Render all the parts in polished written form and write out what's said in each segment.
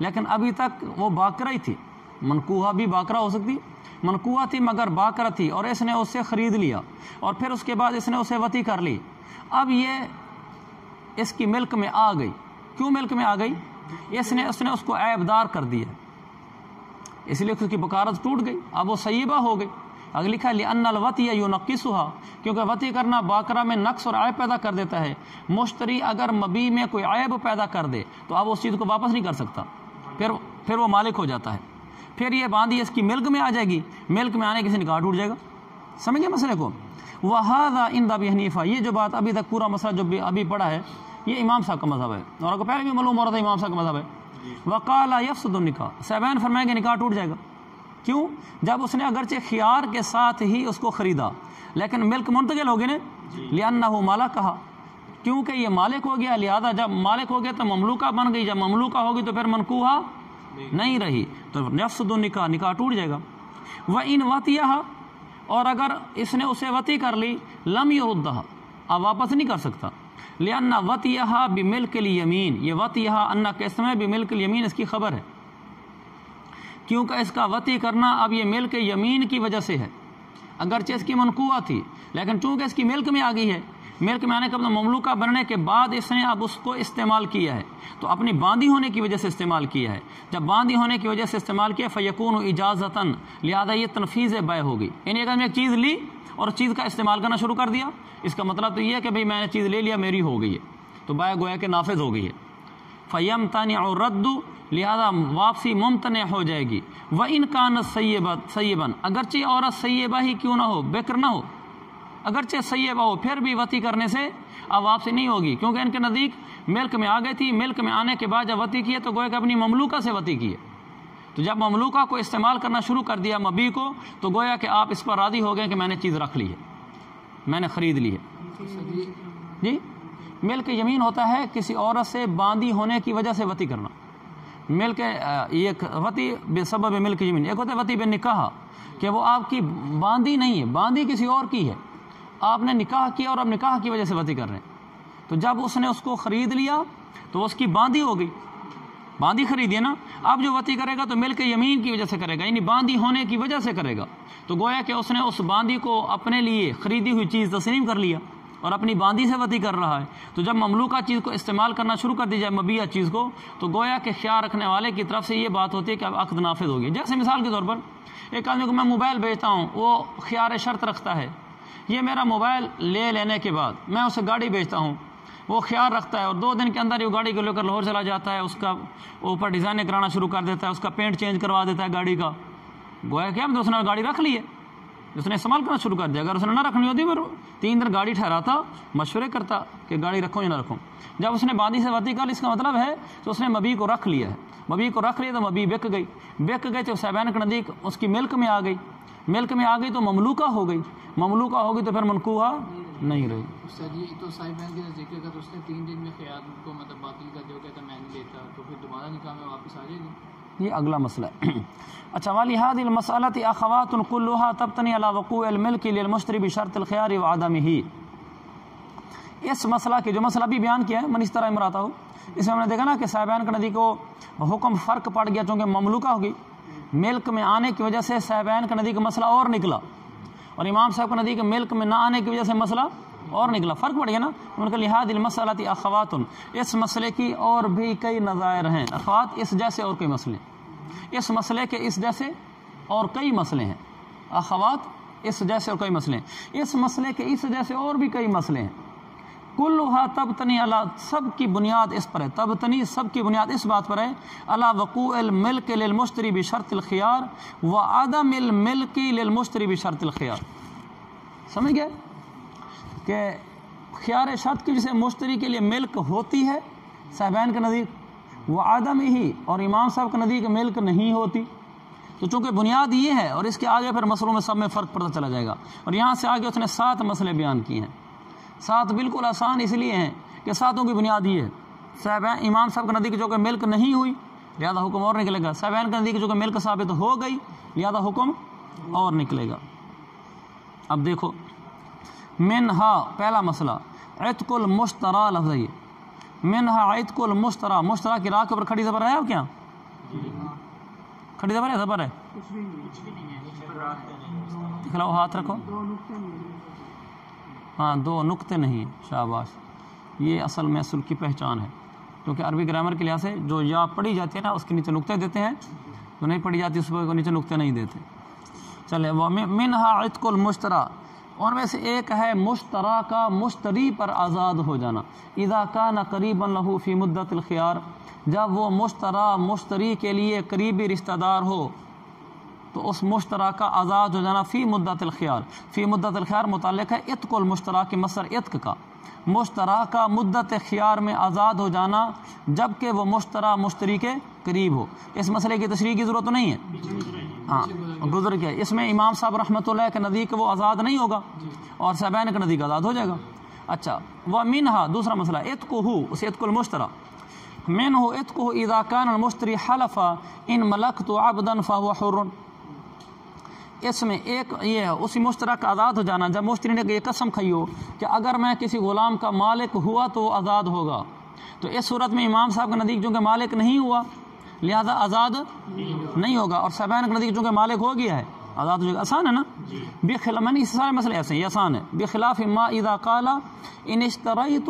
لیکن ابھی تک وہ باقرہ ہی تھی. منکوحہ بھی باقرہ ہو سکتی, منکوحہ تھی مگر باقرہ تھی, اور اس نے اس سے خرید لیا اور پھر اس کے بعد اس نے اسے وطی کر لی. اب یہ اس کی ملک میں آ گئی. کیوں ملک میں آ گئی؟ اس نے اس کو عیب دار کر دیا, اس لیے اس کی بکارت ٹوٹ گئی, اب وہ سیبہ ہو گئی. اگر لکھا لِأَنَّ الْوَطِيَ يُنَقِّصُهَا, کیونکہ وطی کرنا باقرہ میں نقص اور عیب پیدا کر دیتا ہے. مشتری اگر مبی میں کوئی عیب پیدا کر دے تو اب اس چیز کو واپس نہیں کر سکتا, پھر وہ مالک ہو جاتا ہے. پھر یہ باندھی اس کی ملک میں آ جائے گی, ملک میں آنے کے سے نکاح ٹوٹ جائے گا. سمجھ گئے مسئلے کو؟ وَهَذَا عِنْدَ أَبِي حنیفہ, یہ جو بات ابھی تک پورا مسئلہ جو ابھی پڑھا ہے یہ امام صاحب کا مذہب ہے, اور آپ کو پہلے بھی معلوم ہو رہا تھا امام صاحب کا مذہب ہے. وَقَالَ يَفْسُدُ النِّكَاحُ, صاحبین فرمائیں کہ نکاح ٹوٹ جائے گا. کیوں؟ جب اس نے اگرچہ خیار کے ساتھ ہی اس کو خریدا لیکن ملک منتقل ہو گئی نا, لِأَنَّهُ مَالَكَهَا, کیونکہ یہ مالک ہو گیا, لہذا جب مالک ہو گیا تو مملوکہ بن گئی, جب مملوکہ ہوگی تو پھر منکوحہ نہیں رہی, تو یفسد النکاح, نکاح ٹوٹ جائے گا. وَإِنْ وَطِيَهَا, اور اگر اس نے اسے وطی کر لی, لم يردها, اب واپس نہیں کر سکتا. لِأَنَّ وَطِيَهَا بِمِلْكِ الْيَمِينِ, یہ وطیہا ان کا اسم ہے, بِمِلْكِ الْيَمِينِ اس کی خبر ہے, کیونکہ اس کا وطی کرنا اب یہ ملک یمین کی وجہ سے ہے. اگرچہ اس کی منکوحہ تھی لیکن چونکہ اس کی ملک میں آ گئی ہے, ملک میں آنے کا مطلب مملوکہ بننے کے بعد اس نے اب اس کو استعمال کیا ہے, تو اپنی باندھی ہونے کی وجہ سے استعمال کیا ہے. جب باندھی ہونے کی وجہ سے استعمال کیا, فیکون اجازتاً, لہذا یہ تنفیذ بیع ہوگی. یعنی اگر میں ایک چیز لی اور اس چیز کا استعمال کرنا شروع کر دیا, اس کا مطلب تو یہ ہے کہ بھئی میں نے چیز لے لیا, میری ہو گئی ہے, تو بیع گویا کہ نافذ ہو گئی ہے. فیمتنع الرد, لہذا واپسی ممتنع ہو جائے گی. وَإِنْ كَانَتْ سَيِّبًا, اگرچہ عورت سیبہ ہی کیوں نہ ہو, بکر نہ ہو, اگرچہ سیبہ ہو, پھر بھی وطی کرنے سے اب واپسی نہیں ہوگی, کیونکہ ان کے نزدیک ملک میں آ گئی تھی. ملک میں آنے کے بعد جب وطی کیے تو گویا کہ اپنی مملوکہ سے وطی کیے, تو جب مملوکہ کو استعمال کرنا شروع کر دیا مبی کو, تو گویا کہ آپ اس پر راضی ہو گئے کہ میں نے چیز رکھ لی ہے, میں نے خرید لی ہے. جی, ملک یمین ہوتا ہے کسی عورت سے باندھی ہونے کی وجہ سے وطی کرنا. ملک ایک وطی بے سبب ملک یمین, ایک ہوتا ہے وطی بے نکاح, کہ وہ آپ کی باندھی نہیں ہے, باندھی کسی اور کی ہے, آپ نے نکاح کیا اور اب نکاح کی وجہ سے وطی کر رہے ہیں. تو جب اس نے اس کو خرید لیا تو اس کی باندھی ہو گئی, باندھی خریدی ہے نا, اب جو وطی کرے گا تو ملک یمین کی وجہ سے کرے گا, یعنی باندھی ہونے کی وجہ سے کرے گا. تو گویا کہ اس نے اس باندھی کو اپنے لیے خریدی ہوئی چیز تسلیم کر لیا اور اپنی باندھی سے وطی کر رہا ہے. تو جب مملوکہ چیز کو استعمال کرنا شروع کر دی جائے, مبیہ چیز کو, تو گویا کہ خیال رکھنے والے کی طرف سے یہ بات ہوتی ہے کہ اب عقد نافذ ہو گیا. جیسے مثال کے طور پر ایک آدمی کو میں موبائل بیچتا ہوں, وہ خیار شرط رکھتا ہے, یہ میرا موبائل لے لینے کے بعد میں اسے گاڑی بیچتا ہوں, وہ خیال رکھتا ہے اور 2 دن کے اندر یہ گاڑی کو لے کر لاہور چلا جاتا ہے, اس کا اوپر ڈیزائن کرانا شروع کر دیتا ہے, اس کا پینٹ چینج کروا دیتا ہے گاڑی کا. گویا کہ اس نے گاڑی رکھ لی ہے, اس نے استعمال کرنا شروع کر دیا. اگر اس نے نہ رکھنی ہوتی پھر 3 دن گاڑی ٹھہراتا, مشورے کرتا کہ گاڑی رکھوں یا نہ رکھوں. جب اس نے باندھی سے وطی کر لی, اس کا مطلب ہے تو اس نے مبی کو رکھ لیا ہے. مبی کو رکھ لیا تو مبی بک گئی تو صاحبین کے نزدیک اس کی ملک میں آ گئی, ملک میں آ گئی تو مملوکہ ہو گئی, مملوکہ ہوگی تو پھر منکوحہ نہیں رہی. تو صاحبین کے ذکر کا تو اس نے 3 دن میں خیال کو مطلب باطل کر دیا, کہتا میں نہیں لیتا, تو پھر دوبارہ نکاح میں واپس آ جائے گی. یہ اگلا مسئلہ ہے. اچھا, وَلِهَذِهِ الْمَسْأَلَةِ أَخَوَاتٌ كُلُّهَا تَبْتَنِي عَلَى وُقُوعِ الْمِلْكِ لِلْمُشْتَرِ بِشَرْطِ الْخِيَارِ وَعَدَمِهِ. اس مسئلہ کے جو مسئلہ بھی بیان کیا ہے, من اس طرح امراتا ہو, اس میں ہم نے دیکھا نا کہ صاحبین کے نزدیک کو حکم فرق پڑ گیا, چونکہ مملوکہ ہوگی, ملک میں آنے کی وجہ سے صاحبین کے نزدیک مسئلہ اور نکلا, اور امام صاحب کے نزدیک ملک میں نہ آنے کی وجہ سے مسئلہ اور نکلا, فرق پڑ گیا نا. ان کا لحاظ المسئلۃ اخوات, اس مسئلے کی اور بھی کئی نظائر ہیں. اخوات اس جیسے اور کئی مسئلے, اس مسئلے کے اس جیسے اور کئی مسئلے ہیں. اخوات اس جیسے اور کئی مسئلے ہیں, اس مسئلے کے اس جیسے اور بھی کئی مسئلے ہیں. کلھا تبتنی علی, سب کی بنیاد اس پر ہے, تبتنی سب کی بنیاد اس بات پر ہے, علی وقوع الملک للمشتری بشرط الخيار وعدم الملک للمشتری بشرط الخيار. سمجھ گئے کہ خیار شرط کی جسے مشتری کے لیے ملک ہوتی ہے صاحبین کے نزدیک, وہ عدم ہی, اور امام صاحب کے نزدیک ملک نہیں ہوتی. تو چونکہ بنیاد یہ ہے, اور اس کے آگے پھر مسئلوں میں سب میں فرق پڑتا چلا جائے گا. اور یہاں سے آگے اس نے 7 مسئلے بیان کیے ہیں. 7 بالکل آسان اس لیے ہیں کہ 7 کی بنیاد یہ ہے. صاحبین امام صاحب کے نزدیک جو کہ ملک نہیں ہوئی لہذا حکم اور نکلے گا, صاحبین کے نزدیک جو کہ ملک ثابت ہو گئی لہذا حکم اور نکلے گا. اب دیکھو, منہا پہلا مسئلہ عتق المشترى, لفظ ہے منہا عتق المشترى, مشترى کی راہ کے اوپر کھڑی زبر ہے اب کیا کھڑی زبر ہے زبر ہے دکھلاؤ ہاتھ رکھو ہاں 2 نقطے نہیں شاباش یہ اصل میں اصل کی پہچان ہے کیونکہ عربی گرامر کے لحاظ سے جو یا پڑھی جاتی ہے نا اس کے نیچے نقطے دیتے ہیں جو نہیں پڑھی جاتی اس کو نیچے نقطے نہیں دیتے چلے وہ منہا عتق المشترا اور میں سے ایک ہے مشترا کا مشتری پر آزاد ہو جانا اذا کان قریبا له فی مدت الخیار جب وہ مشترا مشتری کے لیے قریبی رشتہ دار ہو تو اس مشترا کا آزاد ہو جانا فی مدت الخیار فی مدت الخیار متعلق ہے عتق المشترا کے مصدر عتق کا مشترا کا مدت خیار میں آزاد ہو جانا جبکہ وہ مشترا مشتری کے قریب ہو اس مسئلے کی تشریح کی ضرورت نہیں ہے ہاں گزر گیا اس میں امام صاحب رحمۃ اللہ کے نزدیک وہ آزاد نہیں ہوگا اور صاحبین کے نزدیک آزاد ہو جائے گا اچھا وہ منہا دوسرا مسئلہ عتقہ اس عتق المشترا منہ عتقہ اذا کان المشتری حلف ان ملکت عبدا فهو حر اس میں ایک یہ ہے اسی مشترک آزاد ہو جانا جب مشتری نے یہ قسم کھائی ہو کہ اگر میں کسی غلام کا مالک ہوا تو وہ آزاد ہوگا تو اس صورت میں امام صاحب کا نزدیک چونکہ مالک نہیں ہوا لہذا آزاد نہیں ہوگا اور صاحبین کا نزدیک چونکہ مالک ہو گیا ہے آزاد ہو جائے گا آسان ہے نا بخلاف میں اس سارے مسئلے ایسے ہیں یہ آسان ہے بخلاف ما اذا قال ان اشتریت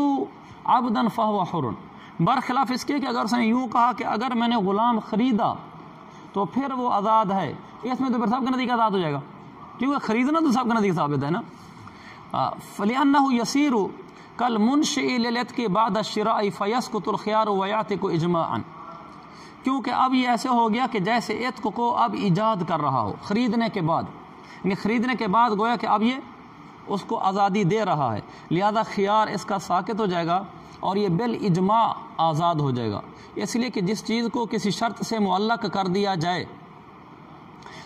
عبدا فهو حر برخلاف اس کے کہ اگر اس نے یوں کہا کہ اگر میں نے غلام خریدا تو پھر وہ آزاد ہے اس میں تو پھر صاحب کا نزدیک آزاد ہو جائے گا کیونکہ خریدنا تو صاحب کا نزدیک ثابت ہے نا فلأنه يصير كالمنشئ للعتق بعد الشراء فيسقط الخيار ويعتق اجماعا کیونکہ اب یہ ایسے ہو گیا کہ جیسے عتق کو اب ایجاد کر رہا ہو خریدنے کے بعد یعنی خریدنے کے بعد گویا کہ اب یہ اس کو آزادی دے رہا ہے لہذا خیار اس کا ساقط ہو جائے گا اور یہ بالاجماع آزاد ہو جائے گا اس لیے کہ جس چیز کو کسی شرط سے معلق کر دیا جائے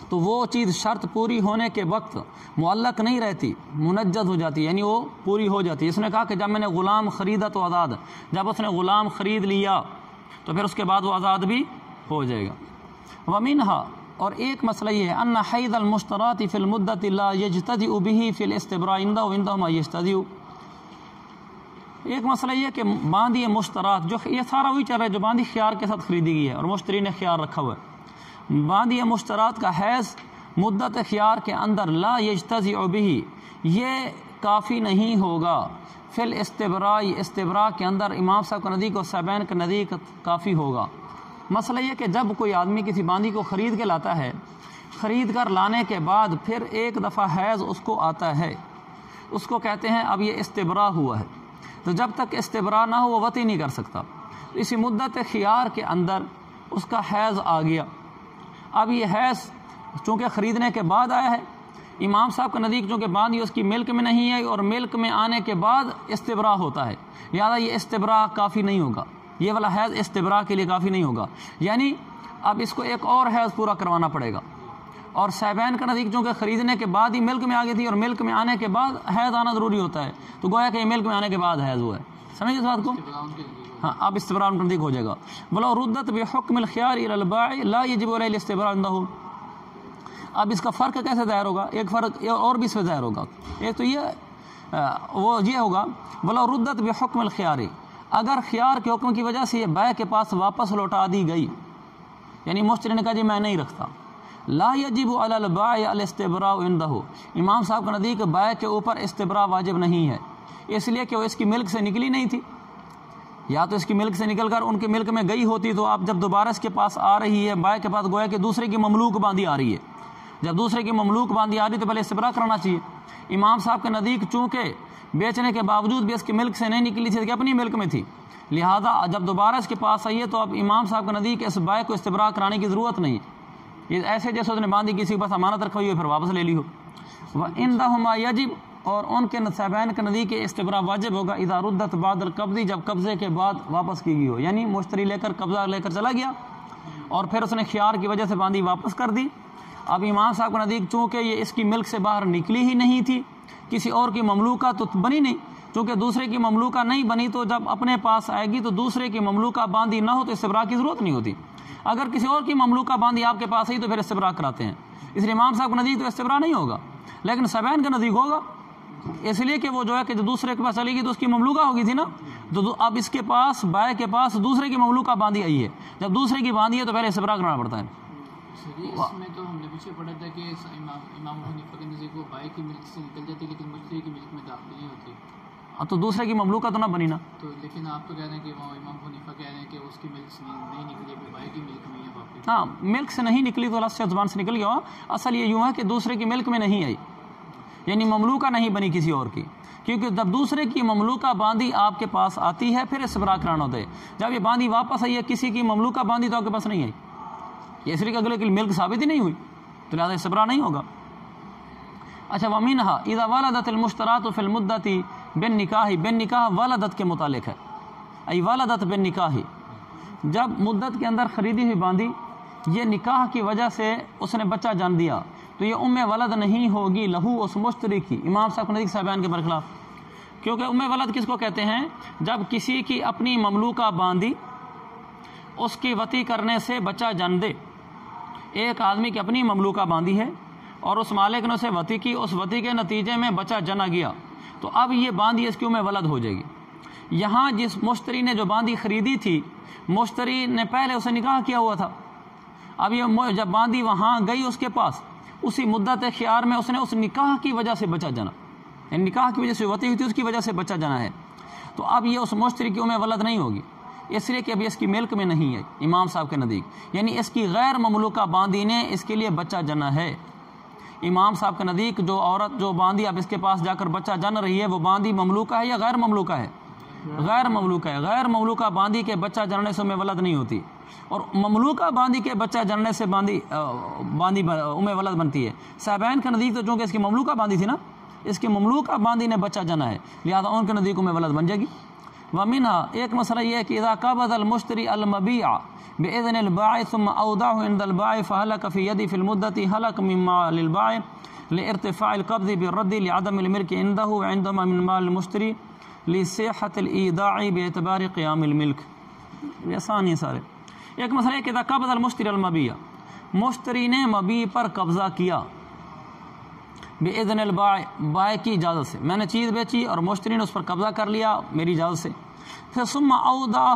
تو وہ چیز شرط پوری ہونے کے وقت معلق نہیں رہتی منجد ہو جاتی یعنی وہ پوری ہو جاتی اس نے کہا کہ جب میں نے غلام خریدا تو آزاد جب اس نے غلام خرید لیا تو پھر اس کے بعد وہ آزاد بھی ہو جائے گا ومنہا اور ایک مسئلہ یہ ہے ان حید المشترات فی المدت لا یجتدئ به فی الاستبراء عنده وعندهما یجتدئ ایک مسئلہ یہ کہ باندھی مشترات جو یہ سارا وہی چل رہا ہے جو باندھی خیار کے ساتھ خریدی گئی ہے اور مشتری نے خیار رکھا ہوا ہے باندھی مشترات کا حیض مدت خیار کے اندر لا یجتزع به یہ کافی نہیں ہوگا فی الاستبراء استبراء کے اندر امام صاحب کا نزدیک اور صاحبین کا نزدیک کافی ہوگا مسئلہ یہ کہ جب کوئی آدمی کسی باندھی کو خرید کے لاتا ہے خرید کر لانے کے بعد پھر ایک دفعہ حیض اس کو آتا ہے اس کو کہتے ہیں اب یہ استبراء ہوا ہے تو جب تک استبراء نہ ہو وہ وطی نہیں کر سکتا اسی مدت خیار کے اندر اس کا حیض آ گیا اب یہ حیض چونکہ خریدنے کے بعد آیا ہے امام صاحب کا نزدیک چونکہ باندھی اس کی ملک میں نہیں ہے اور ملک میں آنے کے بعد استبراء ہوتا ہے لہذا یہ استبراء کافی نہیں ہوگا یہ والا حیض استبراء کے لیے کافی نہیں ہوگا یعنی اب اس کو ایک اور حیض پورا کروانا پڑے گا اور صاحبین کا نزدیک چونکہ خریدنے کے بعد ہی ملک میں آ گئی تھی اور ملک میں آنے کے بعد حیض آنا ضروری ہوتا ہے تو گویا کہ یہ ملک میں آنے کے بعد حیض ہوا ہے سمجھے اس بات کو ہاں اب استبراء کا نزدیک ہو جائے گا بلو ردت بحکم الخيار الى البائع لا يجب عليه الاستبراء عنده اب اس کا فرق کیسے ظاہر ہوگا ایک فرق اور بھی اس میں ظاہر ہوگا ایک تو یہ وہ یہ ہوگا بلو ردت بحکم الخيار اگر خیار کے حکم کی وجہ سے یہ بائع کے پاس واپس لوٹا دی گئی یعنی مشتری نے کہا جی میں نہیں رکھتا لا یجب علی البائع الاستبراء عنده امام صاحب کا نزدیک بائع کے اوپر استبراء واجب نہیں ہے اس لیے کہ وہ اس کی ملک سے نکلی نہیں تھی یا تو اس کی ملک سے نکل کر ان کے ملک میں گئی ہوتی تو اب جب دوبارہ اس کے پاس آ رہی ہے بائع کے پاس گویا کہ دوسرے کی مملوک باندھی آ رہی ہے جب دوسرے کی مملوک باندھی آ رہی تو پہلے استبراء کرنا چاہیے امام صاحب کے نزدیک چونکہ بیچنے کے باوجود بھی اس کی ملک سے نہیں نکلی تھی کہ اپنی ملک میں تھی لہذا جب دوبارہ اس کے پاس آئی ہے تو اب امام صاحب کا نزدیک اس بائع کو استبراء کرانے کی ضرورت نہیں یہ ایسے جیسے اس نے باندھی کسی کے پاس امانت رکھی ہوئی پھر واپس لے لی ہو وَإِنْدَهُمَا يَجِبْ اور ان کے صاحبین کے نزدیک استبراء واجب ہوگا اذا ردت بعد القبض جب قبضے کے بعد واپس کی گئی ہو یعنی مشتری لے کر قبضہ لے کر چلا گیا اور پھر اس نے خیار کی وجہ سے باندھی واپس کر دی اب امام صاحب کا نزدیک چونکہ یہ اس کی ملک سے باہر نکلی ہی نہیں تھی کسی اور کی مملوکہ تو بنی نہیں چونکہ دوسرے کی مملوکہ نہیں بنی تو جب اپنے پاس آئے گی تو دوسرے کی مملوکہ باندھی نہ ہو تو استبراء کی ضرورت نہیں ہوتی اگر کسی اور کی مملوکہ باندھی آپ کے پاس آئی تو پھر استبراء کراتے ہیں اس لیے امام صاحب کا نزدیک تو استبراء نہیں ہوگا لیکن صاحبین کا نزدیک ہوگا اس لیے کہ وہ جو ہے کہ جو دوسرے کے پاس چلے گی تو اس کی مملوکہ ہوگی تھی نا، تو اب اس کے پاس بائے کے پاس دوسرے کی مملوکہ باندھی آئی ہے، جب دوسرے کی باندھی ہے تو پہلے استبراء کرانا پڑتا ہے۔ اس میں تو ہم نے پیچھے پڑھا تھا کہ امام حنیفہ کے نزدیک وہ بائے کی ملک سے نکل جاتی لیکن مشتری کی ملک میں داخل نہیں ہوتی۔ تو دوسرے کی مملوکہ تو نہ بنی نا، تو لیکن آپ تو کہہ رہے ہیں کہ وہ امام حنیفہ کہہ رہے ہیں کہ اس کی ملک سے نہیں نکلی، پھر بائے کی ملک میں ہی ہے واپس۔ ہاں ملک سے نہیں نکلی تو لفظ زبان سے نکل گیا، اصل یہ یوں ہے کہ دوسرے کی ملک میں نہیں آئی، یعنی مملوکہ نہیں بنی کسی اور کی، کیونکہ جب دوسرے کی مملوکہ باندھی آپ کے پاس آتی ہے پھر استبراء کرانا ہوتا ہے۔ جب یہ باندھی واپس آئی ہے کسی کی مملوکہ باندھی تو آپ کے پاس نہیں آئی، یہ اس لیے کہ اگلے کی ملک ثابت ہی نہیں ہوئی تو لہٰذا استبراء نہیں ہوگا۔ اچھا وَمِنْهَا اِذَا وَلَدَتِ الْمُشْتَرَاتُ فِي الْمُدَّةِ بِالنِّكَاحِ، بالنکاح ولدت کے متعلق ہے، ای ولدت بالنکاح، جب مدت کے اندر خریدی ہوئی باندھی یہ نکاح کی وجہ سے اس نے بچہ جان دیا تو یہ ام ولد نہیں ہوگی لہو اس مشتری کی، امام صاحب نزدیک صاحبان کے برخلاف، کیونکہ ام ولد کس کو کہتے ہیں؟ جب کسی کی اپنی مملوکہ باندھی اس کی وطی کرنے سے بچہ جن دے، ایک آدمی کی اپنی مملوکہ باندھی ہے اور اس مالک نے اسے وطی کی، اس وطی کے نتیجے میں بچہ جنا گیا تو اب یہ باندھی اس کی ام ولد ہو جائے گی۔ یہاں جس مشتری نے جو باندھی خریدی تھی، مشتری نے پہلے اسے نکاح کیا ہوا تھا، اب یہ جب باندھی وہاں گئی اس کے پاس، اسی مدت خیار میں اس نے اس نکاح کی وجہ سے بچہ جنا، یعنی نکاح کی وجہ سے وطی ہوئی تھی اس کی وجہ سے بچہ جنا ہے، تو اب یہ اس مشتری کی ام ولد نہیں ہوگی، اس لیے کہ ابھی اس کی ملک میں نہیں ہے امام صاحب کے نزدیک، یعنی اس کی غیر مملوکہ باندھی نے اس کے لیے بچہ جنا ہے۔ امام صاحب کے نزدیک جو عورت جو باندھی اب اس کے پاس جا کر بچہ جن رہی ہے وہ باندھی مملوکہ ہے یا غیر مملوکہ ہے؟ غیر مملوکہ ہے۔ غیر مملوکہ باندھی کے بچہ جننے سے ام ولد نہیں ہوتی، اور مملوکہ باندھی کے بچہ جننے سے باندھی ام ولد بنتی ہے۔ صاحبین کے نزدیک تو چونکہ اس کی مملوکہ باندھی تھی نا، اس کی مملوکہ باندھی نے بچہ جنا ہے لہذا ان کے نزدیک ام ولد بن جائے گی۔ ومنها ایک مسئلہ یہ ہے کہ اذا قبض المشتری المبيع باذن البائع ثم اودعه عند البائع فهلك في يده في المدة هلك من مال البائع لارتفاع القبض بالرد لعدم الملك عنده وعندما من مال المشتری لصحة الايداع باعتبار قیام الملک۔ یہ آسان ہے سارے۔ ایک مسئلہ ہے کہ اذا قبض المشتری المبيع، مشتری نے مبیع پر قبضہ کیا باذن البائع، بائع کی اجازت سے، میں نے چیز بیچی اور مشتری نے اس پر قبضہ کر لیا میری اجازت سے، پھر ثم اودعہ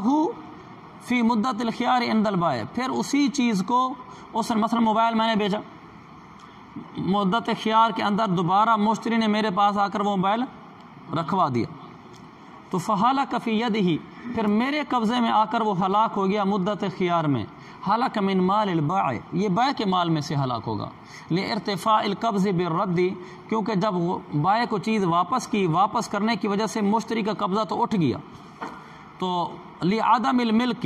فی مدت الخیار عند البائع، پھر اسی چیز کو اس نے مثلا موبائل میں نے بیچا، مدت خیار کے اندر دوبارہ مشتری نے میرے پاس آ کر وہ موبائل رکھوا دیا تو فہلک فی یدہ، پھر میرے قبضے میں آ کر وہ ہلاک ہو گیا مدت خیار میں، ہلاک من مال البائع، یہ بائع کے مال میں سے ہلاک ہوگا، لارتفاع القبض بالرد، کیونکہ جب بائع کو چیز واپس کی، واپس کرنے کی وجہ سے مشتری کا قبضہ تو اٹھ گیا، تو لعدم الملک،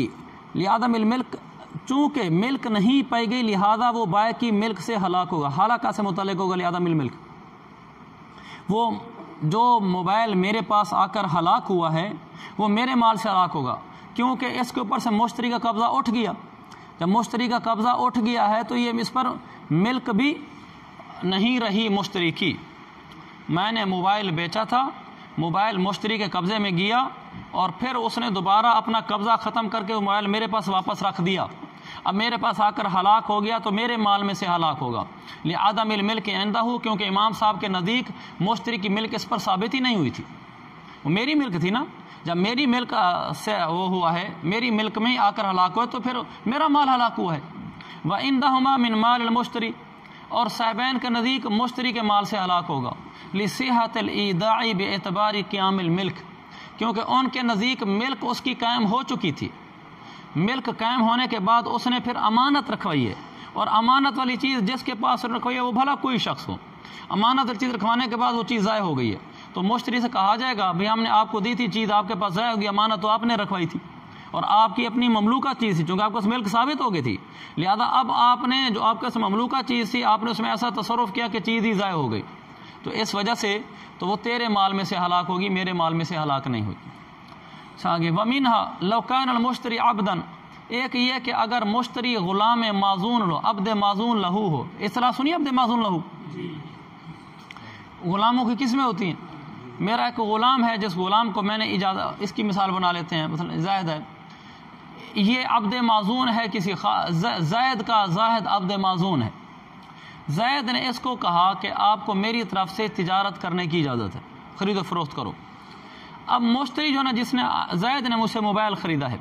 لعدم الملک، چونکہ ملک نہیں پائی گئی لہذا وہ بائع کی ملک سے ہلاک ہوگا۔ ہلاکہ سے متعلق ہوگا لعدم الملک، وہ جو موبائل میرے پاس آ کر ہلاک ہوا ہے وہ میرے مال سے ہلاک ہوگا، کیونکہ اس کے اوپر سے مشتری کا قبضہ اٹھ گیا، جب مشتری کا قبضہ اٹھ گیا ہے تو یہ اس پر ملک بھی نہیں رہی مشتری کی۔ میں نے موبائل بیچا تھا، موبائل مشتری کے قبضے میں گیا اور پھر اس نے دوبارہ اپنا قبضہ ختم کر کے موبائل میرے پاس واپس رکھ دیا، اب میرے پاس آ کر ہلاک ہو گیا تو میرے مال میں سے ہلاک ہوگا لعدم الملک عندہ، کیونکہ امام صاحب کے نزدیک مشتری کی ملک اس پر ثابت ہی نہیں ہوئی تھی، وہ میری ملک تھی نا، جب میری ملک سے وہ ہوا ہے، میری ملک میں آ کر ہلاک ہوا تو پھر میرا مال ہلاک ہوا ہے۔ وَعِنْدَهُمَا مِنْ مَالِ الْمُشْتَرِي، اور صاحبین کے نزدیک مشتری کے مال سے ہلاک ہوگا لِصِحَةِ الْإِيدَاعِ بِاعْتِبَارِ قِيَامِ الْمِلْك، کیونکہ ان کے نزدیک ملک اس کی قائم ہو چکی تھی، ملک قائم ہونے کے بعد اس نے پھر امانت رکھوائی ہے، اور امانت والی چیز جس کے پاس رکھوائی ہے وہ بھلا کوئی شخص ہو، امانت والی چیز رکھوانے کے بعد وہ چیز ضائع ہو گئی ہے تو مشتری سے کہا جائے گا بھئی ہم نے آپ کو دی تھی چیز، آپ کے پاس ضائع ہوگی، امانت تو آپ نے رکھوائی تھی اور آپ کی اپنی مملوکہ چیز تھی، چونکہ آپ کے پاس ملک ثابت ہو گئی تھی، لہذا اب آپ نے جو آپ کے پاس مملوکہ چیز تھی آپ نے اس میں ایسا تصرف کیا کہ چیز ہی ضائع ہو گئی، تو اس وجہ سے تو وہ تیرے مال میں سے ہلاک ہوگی، میرے مال میں سے ہلاک نہیں ہوگی۔ آگے وَمِنْهَا لَوْ كَانَ الْمُشْتَرِي عَبْدًا، ایک یہ کہ اگر مشتری غلام معزون لو، عبد معزون لہو ہو، اصطلاح سنی عبد معزون لہو، غلاموں کی قسمیں ہوتی ہیں، میرا ایک غلام ہے جس غلام کو میں نے اجازت، اس کی مثال بنا لیتے ہیں، مثلا زاہد ہے، یہ عبد معزون ہے کسی زید کا، زاہد عبد معزون ہے، زید نے اس کو کہا کہ آپ کو میری طرف سے تجارت کرنے کی اجازت ہے، خرید و فروخت کرو۔ اب مشتری جو ہے نا، جس نے زید نے مجھ سے موبائل خریدا ہے،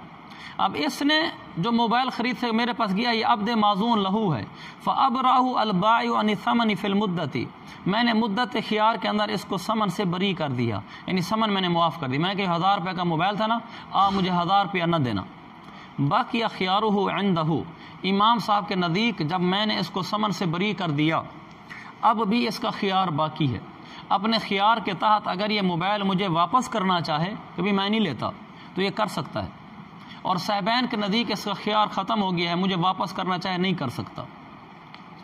اب اس نے جو موبائل خرید سے میرے پاس گیا، یہ عبد معزون لہو ہے، فَأَبْرَأُ الْبَائِعُ عَنِ الثَّمَنِ فِي الْمُدَّةِ، میں نے مدت خیار کے اندر اس کو ثمن سے بری کر دیا، یعنی ثمن میں نے معاف کر دی۔ میں کہ 1000 روپے کا موبائل تھا نا، آپ مجھے 1000 روپیہ نہ دینا۔ باقی خیارہ عندہ، امام صاحب کے نزدیک جب میں نے اس کو ثمن سے بری کر دیا، اب بھی اس کا خیار باقی ہے۔ اپنے خیار کے تحت اگر یہ موبائل مجھے واپس کرنا چاہے، کبھی میں نہیں لیتا تو یہ کر سکتا ہے، اور صاحبین کے نزدیک اس کا خیار ختم ہو گیا ہے، مجھے واپس کرنا چاہے نہیں کر سکتا۔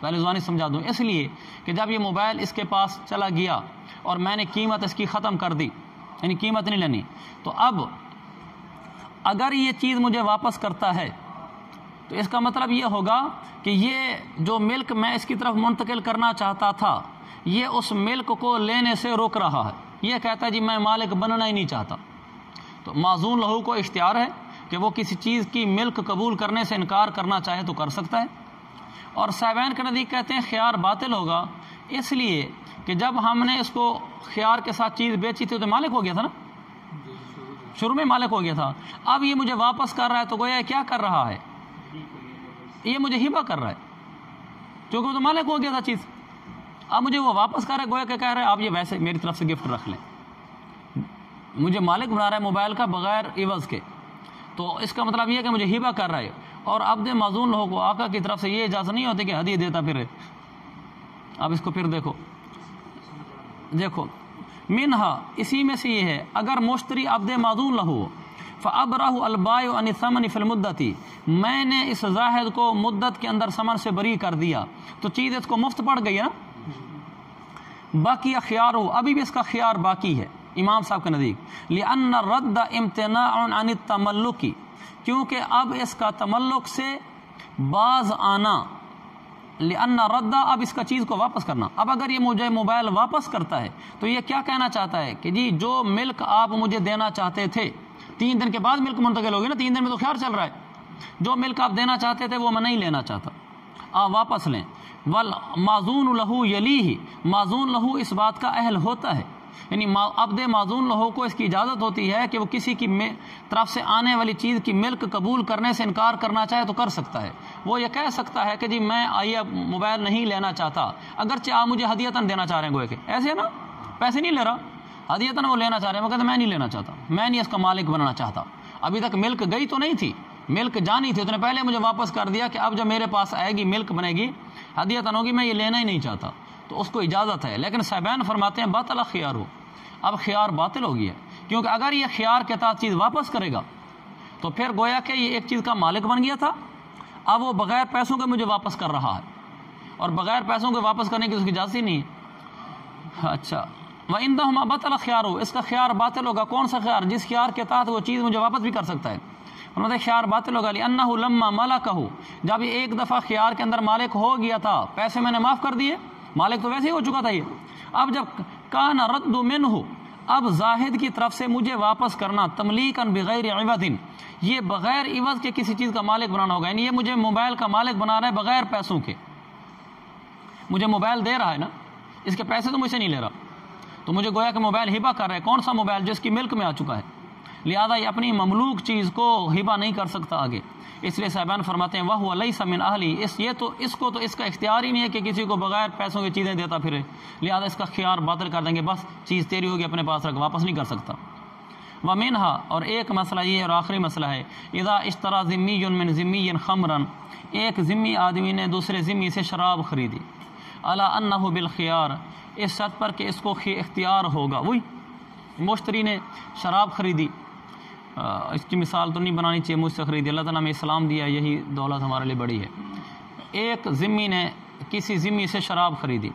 پہلے زبانی سمجھا دوں، اس لیے کہ جب یہ موبائل اس کے پاس چلا گیا اور میں نے قیمت اس کی ختم کر دی، یعنی قیمت نہیں لینی، تو اب اگر یہ چیز مجھے واپس کرتا ہے تو اس کا مطلب یہ ہوگا کہ یہ جو ملک میں اس کی طرف منتقل کرنا چاہتا تھا، یہ اس ملک کو لینے سے روک رہا ہے، یہ کہتا ہے جی میں مالک بننا ہی نہیں چاہتا۔ تو معزون لہو کو اختیار ہے کہ وہ کسی چیز کی ملک قبول کرنے سے انکار کرنا چاہے تو کر سکتا ہے، اور صاحبین کے نزدیک کہتے ہیں خیار باطل ہوگا، اس لیے کہ جب ہم نے اس کو خیار کے ساتھ چیز بیچی تھی تو مالک ہو گیا تھا نا، شروع میں مالک ہو گیا تھا۔ اب یہ مجھے واپس کر رہا ہے تو گویا کیا کر رہا ہے، یہ مجھے ہبہ کر رہا ہے، کیونکہ وہ تو مالک ہو گیا تھا چیز، اب مجھے وہ واپس کر رہا ہے، گویا کہ کہہ رہا ہے آپ یہ ویسے میری طرف سے گفٹ رکھ لیں، مجھے مالک بنا رہا ہے موبائل کا بغیر عوض کے، تو اس کا مطلب یہ ہے کہ مجھے ہبہ کر رہا ہے۔ اور عبد معزون لوگوں کو آقا کی طرف سے یہ اجازت نہیں ہوتی کہ ہدیہ دیتا پھر۔ اب اس کو پھر دیکھو منہا، اسی میں سے یہ ہے، اگر مشتری عبد معزون لہو فَأَبْرَهُ الْبَائِعُ عَنِ الثَّمَنِ فِي الْمُدَّةِ، میں نے اس زاہد کو مدت کے اندر ثمن سے بری کر دیا تو چیز اس کو مفت پڑ گئی ہے نا۔ باقی خیارہ، ابھی بھی اس کا خیار باقی ہے امام صاحب کے نزدیک، لِأَنَّ الرَّدَّ امتناع عن التملک، کیونکہ اب اس کا تملک سے باز آنا، لِأَنَّ الرَّدَّ، اب اس کا چیز کو واپس کرنا۔ اب اگر یہ مجھے موبائل واپس کرتا ہے تو یہ کیا کہنا چاہتا ہے کہ جی جو ملک آپ مجھے دینا چاہتے تھے، 3 دن کے بعد ملک منتقل ہوگی نا، 3 دن میں تو خیار چل رہا ہے، جو ملک آپ دینا چاہتے تھے وہ میں نہیں لینا چاہتا، آپ واپس لیں۔ والمعزون لہو یلیہ، معزون لہو اس بات کا اہل ہوتا ہے، یعنی عبد معزون لہو کو اس کی اجازت ہوتی ہے کہ وہ کسی کی طرف سے آنے والی چیز کی ملک قبول کرنے سے انکار کرنا چاہے تو کر سکتا ہے۔ وہ یہ کہہ سکتا ہے کہ جی میں یہ موبائل نہیں لینا چاہتا، اگرچہ آپ مجھے ہدیتاً دینا چاہ رہے ہیں، گویا کہ ایسے ہے نا، پیسے نہیں لے رہا، ہدیتاً وہ لینا چاہ رہے ہیں، وہ کہتے ہیں میں نہیں لینا چاہتا، میں نہیں اس کا مالک بننا چاہتا، ابھی تک ملک گئی تو نہیں تھی، ملک جانی تھی، تو نے پہلے مجھے واپس کر دیا کہ اب جب میرے پاس آئے گی ملک بنے گی، ہدیتاً ہوگی، میں یہ لینا ہی نہیں چاہتا، تو اس کو اجازت ہے۔ لیکن صاحبین فرماتے ہیں باطل خیار ہو، اب خیار باطل ہو گیا، کیونکہ اگر یہ خیار کے تحت چیز واپس کرے گا تو پھر گویا کہ یہ ایک چیز کا مالک بن گیا تھا، اب وہ بغیر پیسوں کے مجھے واپس کر رہا ہے، اور بغیر پیسوں کے واپس کرنے کی اس کی اجازت ہی نہیں ہے۔ اچھا، وَإِنْدَهُمَا بَطَلَ خِيَارُهُ، اس کا خیار باطل ہوگا۔ کون سا خیار؟ جس خیار کے تحت وہ چیز مجھے واپس بھی کر سکتا ہے، مطلب خیار باطل ہوگا۔ لِأَنَّهُ لَمَّا مَلَكَهُ، جب یہ ایک دفعہ خیار کے اندر مالک ہو گیا تھا، پیسے میں نے معاف کر دیے، مالک تو ویسے ہی ہو چکا تھا یہ، اب جب کان رد منہ، اب زاہد کی طرف سے مجھے واپس کرنا، تملیکاً بغیر عوض، یہ بغیر عوض کے کسی چیز کا مالک بنانا ہوگا، یعنی یہ مجھے موبائل کا مالک بنا رہا ہے بغیر پیسوں کے، مجھے موبائل دے رہا ہے نا، اس کے پیسے تو مجھ سے نہیں لے رہا، تو مجھے گویا کہ موبائل ہبہ کر رہا ہے۔ کون سا موبائل؟ جو اس کی ملک میں آ چکا ہے، لہذا یہ اپنی مملوک چیز کو ہبہ نہیں کر سکتا آگے، اس لیے صاحبان فرماتے ہیں وَهُوَ لَيْسَ مِنْ أَهْلِهِ، اس کو تو اس کا اختیار ہی نہیں ہے کہ کسی کو بغیر پیسوں کی چیزیں دیتا پھرے، لہذا اس کا خیار باطل کر دیں گے، بس چیز تیری ہوگی، اپنے پاس رکھ، واپس نہیں کر سکتا۔ وَمِنْهَا، اور ایک مسئلہ یہ اور آخری مسئلہ ہے، اِذَا اشْتَرَى ذِمِّيٌّ مِّن ذِمِّيٍّ خَمْرًا، ایک ذمی آدمی نے دوسرے ذمی سے شراب خریدی، عَلَىٰ أَنَّهُ بِالْخِيَارِ، اس شرط پر کہ اس کو اختیار ہوگا، وہی مشتری نے شراب خریدی، اس کی مثال تو نہیں بنانی چاہیے، مجھ سے خریدی، اللہ تعالیٰ نے اسلام دیا، یہی دولت ہمارے لیے بڑی ہے۔ ایک ذمی نے کسی ذمی سے شراب خریدی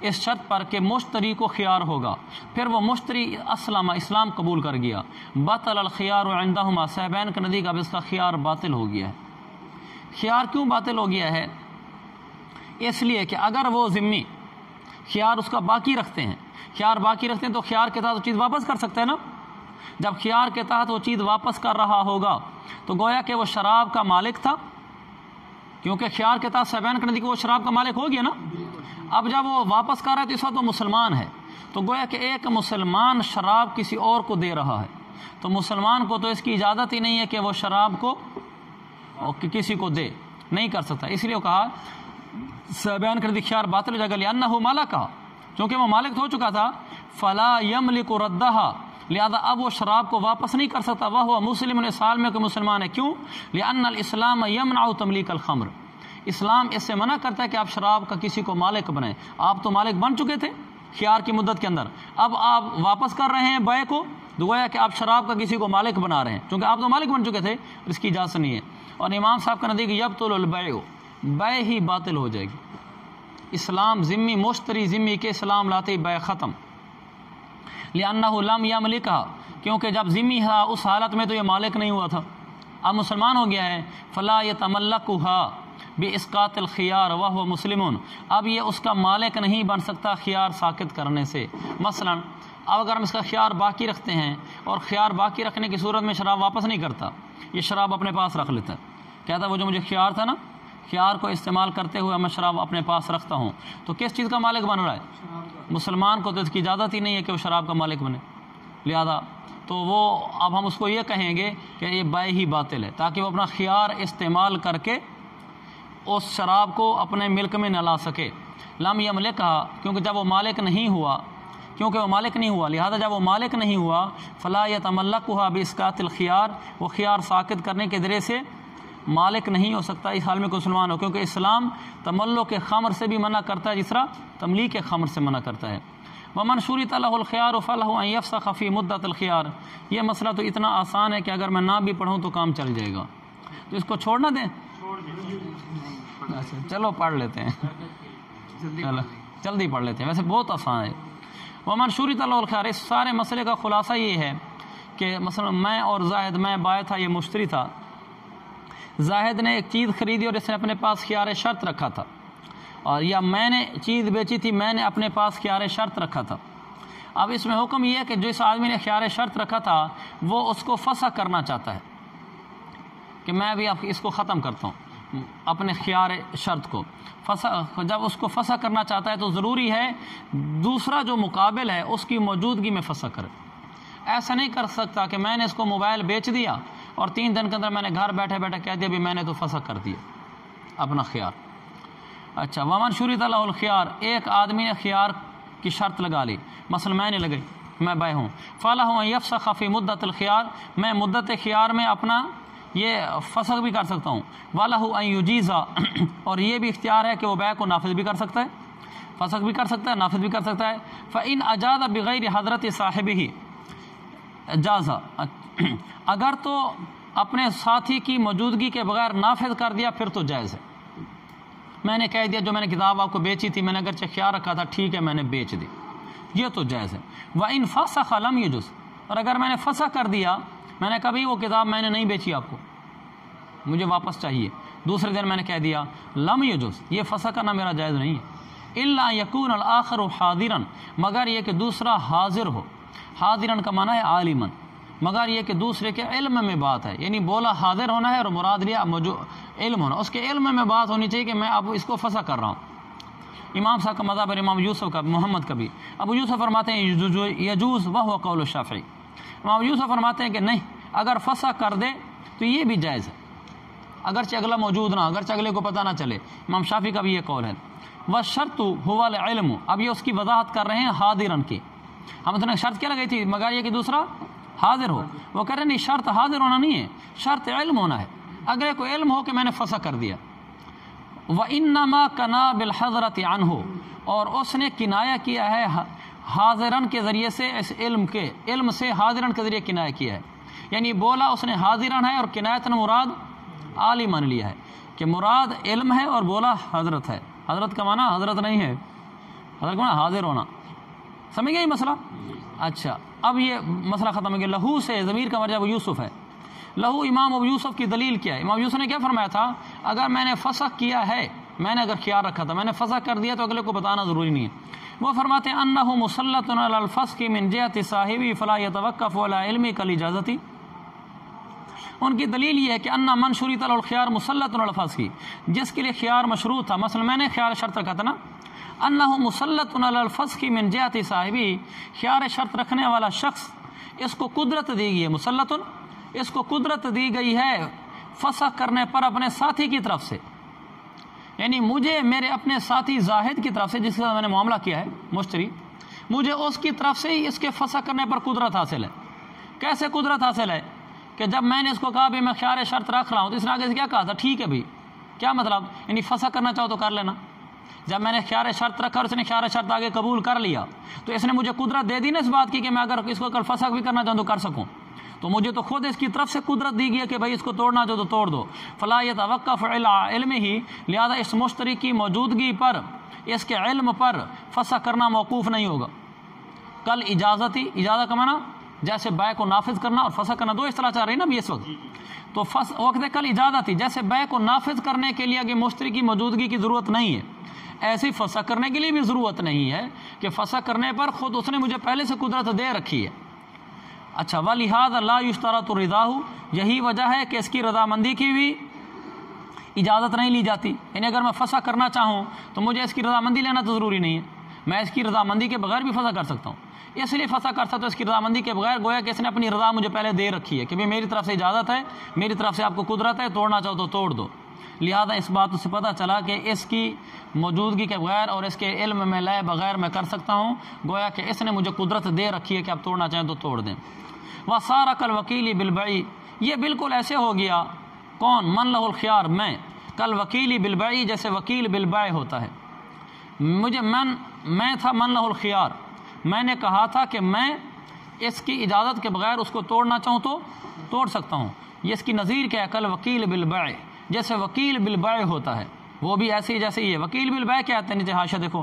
اس شرط پر کہ مشتری کو خیار ہوگا، پھر وہ مشتری اسلام قبول کر گیا، بطل الخیار عندہما، صاحبین کے نزدیک اب اس کا خیار باطل ہو گیا ہے۔ خیار کیوں باطل ہو گیا ہے؟ اس لیے کہ اگر وہ ذمی خیار اس کا باقی رکھتے ہیں، خیار باقی رکھتے ہیں تو خیار کے تحت وہ چیز واپس کر سکتے ہیں نا، جب خیار کے تحت وہ چیز واپس کر رہا ہوگا تو گویا کہ وہ شراب کا مالک تھا، کیونکہ خیار کے تحت صاحبین کے نزدیک وہ شراب کا مالک ہو گیا نا، اب جب وہ واپس کر رہا ہے تو اس وقت وہ مسلمان ہے، تو گویا کہ ایک مسلمان شراب کسی اور کو دے رہا ہے تو مسلمان کو تو اس کی اجازت ہی نہیں ہے کہ وہ شراب کو کسی کو دے، نہیں کر سکتا. اس لیے کہا بیان کر دی خیار باطل جگہ لأنہ مالکہ، چونکہ وہ مالک ہو چکا تھا، فلا یملک ردہا، لہذا اب وہ شراب کو واپس نہیں کر سکتا. وہ مسلم اس حال میں کہ مسلمان ہے. کیوں؟ لأن الاسلام یمنع تملیک الخمر، اسلام اس سے منع کرتا ہے کہ آپ شراب کا کسی کو مالک بنائیں. آپ تو مالک بن چکے تھے خیار کی مدت کے اندر، اب آپ واپس کر رہے ہیں بیع کو، گویا کہ آپ شراب کا کسی کو مالک بنا رہے ہیں، چونکہ آپ تو مالک بن چکے تھے، اس کی اجازت نہیں ہے. اور امام صاحب کا نزدیک یبطل البیع، بیع ہی باطل ہو جائے گی. اسلام ذمی مشتری ذمی کے اسلام لاتے ہی بیع ختم. لأنہ لم یملکہ، کیونکہ جب ذمی تھا اس حالت میں تو یہ مالک نہیں ہوا تھا، اب مسلمان ہو گیا ہے. فلا یتملکھا باسقاط الخیار وہو مسلمون، اب یہ اس کا مالک نہیں بن سکتا خیار ساقط کرنے سے. مثلا اب اگر ہم اس کا خیار باقی رکھتے ہیں اور خیار باقی رکھنے کی صورت میں شراب واپس نہیں کرتا، یہ شراب اپنے پاس رکھ لیتا ہے، کہتا ہے وہ جو مجھے خیار تھا نا، خیار کو استعمال کرتے ہوئے میں شراب اپنے پاس رکھتا ہوں، تو کس چیز کا مالک بن رہا ہے؟ مسلمان کو تو اس کی اجازت ہی نہیں ہے کہ وہ شراب کا مالک بنے. لہذا تو وہ اب ہم اس کو یہ کہیں گے کہ یہ بیع ہی باطل ہے، تاکہ وہ اپنا خیار استعمال کر کے اس شراب کو اپنے ملک میں نہ لا سکے. لم یملکھا، کیونکہ جب وہ مالک نہیں ہوا، لہذا جب وہ مالک نہیں ہوا، فلا یتملکھا باسقاط الخیار، وہ خیار ساقط کرنے کے ذریعے سے مالک نہیں ہو سکتا اس حال میں کوئی مسلمان ہو، کیونکہ اسلام تملک کے خمر سے بھی منع کرتا ہے جس طرح تملیک کے خمر سے منع کرتا ہے. ومن شرط له الخيار فله ان يفسخ في مدت الخيار، یہ مسئلہ تو اتنا آسان ہے کہ اگر میں نہ بھی پڑھوں تو کام چل جائے گا، تو اس کو چھوڑنا دیں. اچھا چلو پڑھ لیتے ہیں، جلدی پڑھ لیتے ہیں، ویسے بہت آسان ہے. ومن شرط له الخيار، اس سارے مسئلے کا خلاصہ یہ ہے کہ مثلا میں اور زاہد، میں بائع تھا، یہ مشتری تھا. زاہد نے ایک چیز خریدی اور اس نے اپنے پاس خیار شرط رکھا تھا، اور یا میں نے چیز بیچی تھی، میں نے اپنے پاس خیار شرط رکھا تھا. اب اس میں حکم یہ ہے کہ جو اس آدمی نے خیار شرط رکھا تھا وہ اس کو فسخ کرنا چاہتا ہے کہ میں بھی اس کو ختم کرتا ہوں، اپنے خیار شرط کو جب اس کو فسخ کرنا چاہتا ہے تو ضروری ہے دوسرا جو مقابل ہے اس کی موجودگی میں فسخ کرے. ایسا نہیں کر سکتا کہ میں نے اس کو موبائل بیچ دیا اور 3 دن کے اندر میں نے گھر بیٹھے بیٹھے کہہ دیا بھی میں نے تو فسخ کر دیا اپنا خیار. اچھا ومن شرط له الخيار، ایک آدمی نے خیار کی شرط لگا لی، مثلا میں نے لگائی، میں بائع ہوں، فله ان يفسخ في مدت الخيار، میں مدت خیار میں اپنا یہ فسخ بھی کر سکتا ہوں. وله ان يجيز، اور یہ بھی اختیار ہے کہ وہ بیع کو نافذ بھی کر سکتا ہے، فسخ بھی کر سکتا ہے، نافذ بھی کر سکتا ہے. فإن أجاز بغیر حضرت صاحبہ جاز، اگر تو اپنے ساتھی کی موجودگی کے بغیر نافذ کر دیا پھر تو جائز ہے. میں نے کہہ دیا جو میں نے کتاب آپ کو بیچی تھی، میں نے اگرچہ خیال رکھا تھا، ٹھیک ہے میں نے بیچ دی، یہ تو جائز ہے. وَإِن فَسَخَ لَمْ يَجُزْ، اور اگر میں نے فسخ کر دیا، میں نے کبھی وہ کتاب میں نے نہیں بیچی آپ کو، مجھے واپس چاہیے، دوسرے دن میں نے کہہ دیا لم یجوز، یہ فسخ کرنا میرا جائز نہیں ہے. الا یکون الآخر حاضرا، مگر یہ کہ دوسرا حاضر ہو، حاضرا کا معنی ہے عالما، مگر یہ کہ دوسرے کے علم میں بات ہے، یعنی بولا حاضر ہونا ہے اور مراد لیا علم ہونا، اس کے علم میں بات ہونی چاہیے کہ میں اب اس کو فسخ کر رہا ہوں. امام صاحب کا مذہب ہے، امام یوسف کا، محمد کا بھی. ابو یوسف فرماتے ہیں یجوز وہو قول الشافعی، امام یوسف فرماتے ہیں کہ نہیں، اگر فسخ کر دے تو یہ بھی جائز ہے اگرچہ اگلا موجود نہ، اگرچہ اگلے کو پتہ نہ چلے. امام شافعی کا بھی یہ قول ہے. والشرط هو العلم، اب یہ اس کی وضاحت کر رہے ہیں حاضرن کی. ہم تو نے شرط کیا لگائی تھی، مگر یہ کہ دوسرا حاضر ہو. وہ کہہ رہے ہیں نہیں، شرط حاضر ہونا نہیں ہے، شرط علم ہونا ہے، اگلے کو علم ہو کہ میں نے فسخ کر دیا. وَإِنَّمَا كَنَا بِالْحَضْرَةِ عَنْهُ، اور اس نے کنایہ کیا ہے حاضرن کے ذریعے سے، اس علم سے حاضرن کے ذریعے کنایہ کیا ہے، یعنی بولا اس نے حاضرن ہے اور کنایتن مراد عالی مان لیا ہے کہ مراد علم ہے اور بولا حضرت ہے. حضرت کا معنی حضرت نہیں ہے، حضرت کا معنی حاضر ہونا. سمجھ گئے یہ مسئلہ؟ اچھا اب یہ مسئلہ ختم ہو گیا. لہو سے ضمیر کا مرجع ابو یوسف ہے. لہو امام ابو یوسف کی دلیل کیا ہے؟ امام یوسف نے کیا فرمایا تھا، اگر میں نے فسخ کیا ہے، میں نے اگر خیال رکھا تھا، میں نے فسخ کر دیا تو اگلے کو بتانا ضروری نہیں ہے. وہ فرماتے ہیں انہ مسلط علی الفسخ من جہت صاحبی فلا یتوقف علی علمی کالاجازتی. ان کی دلیل یہ ہے کہ انہ من شرط الخیار مسلط علی الفسخ، جس کے لیے خیار مشروط تھا، مثلا میں نے خیار شرط رکھا تھا نا، انہ مسلط علی الفسخ من جہت صاحبی، خیار شرط رکھنے والا شخص اس کو قدرت دی گئی ہے، مسلط اس کو قدرت دی گئی ہے فسخ کرنے پر اپنے ساتھی کی طرف سے، یعنی مجھے میرے اپنے ساتھی زاہد کی طرف سے جس کے ساتھ میں نے معاملہ کیا ہے مشتری، مجھے اس کی طرف سے ہی اس کے فسخ کرنے پر قدرت حاصل ہے۔ کیسے قدرت حاصل ہے کہ جب میں نے اس کو کہا بھی میں خیار شرط رکھ رہا ہوں تو اس نے آگے سے کیا کہا تھا، ٹھیک ہے بھی، کیا مطلب، یعنی فسخ کرنا چاہو تو کر لینا۔ جب میں نے خیار شرط رکھا اور اس نے خیار شرط آگے قبول کر لیا تو اس نے مجھے قدرت دے دی نا اس بات کی کہ میں اگر اس کو کل فسخ بھی کرنا چاہوں تو کر سکوں، تو مجھے تو خود اس کی طرف سے قدرت دی گئی ہے کہ بھائی اس کو توڑنا چاہو تو توڑ دو۔ فلا یتوقف علی علم ہی، لہذا اس مشتری کی موجودگی پر، اس کے علم پر فسخ کرنا موقوف نہیں ہوگا۔ کل اجازتی، اجازت کا معنی جیسے بیع کو نافذ کرنا اور فسخ کرنا، دو اصطلاح چل رہی نا ابھی اس وقت، تو وقت کل اجازتی جیسے بیع کو نافذ کرنے کے لیے کہ مشتری کی موجودگی کی ضرورت نہیں ہے، ایسی فسخ کرنے کے لیے بھی ضرورت نہیں ہے کہ فسخ کرنے پر خود اس نے مجھے پہلے سے قدرت دے رکھی ہے۔ اچھا، وَلِهَذَا لَا يُشْتَرَطُ رِضَاهُ، یہی وجہ ہے کہ اس کی رضامندی کی بھی اجازت نہیں لی جاتی، یعنی اگر میں فسخ کرنا چاہوں تو مجھے اس کی رضامندی لینا تو ضروری نہیں ہے، میں اس کی رضامندی کے بغیر بھی فسخ کر سکتا ہوں۔ اس لیے فسخ کر سکتا ہوں اس کی رضامندی کے بغیر، گویا کہ اس نے اپنی رضا مجھے پہلے دے رکھی ہے کہ بھئی میری طرف سے اجازت ہے، میری طرف سے آپ کو قدرت ہے، توڑنا چاہو تو توڑ دو۔ لہذا اس بات سے پتہ چلا کہ اس کی موجودگی کے بغیر اور اس کے علم میں لائے بغیر میں کر سکتا ہوں، گویا کہ اس نے مجھے قدرت دے رکھی ہے کہ آپ توڑنا چاہیں تو توڑ دیں۔ وَصَارَ كَالْوَكِيلِ بِالْبَيْعِ، یہ بالکل ایسے ہو گیا، کون، من لہ الخیار، میں، کالوکیل بالبیع، جیسے وکیل بالبیع ہوتا ہے، مجھے میں تھا من لہ الخیار، میں نے کہا تھا کہ میں اس کی اجازت کے بغیر اس کو توڑنا چاہوں تو توڑ سکتا ہوں۔ یہ اس کی نظیر کیا ہے، کالوکیل بالبیع، جیسے وکیل بالبیع ہوتا ہے، وہ بھی ایسے ہی جیسے یہ وکیل بالبیع کیا آتے ہیں، نیچے حاشیہ دیکھو،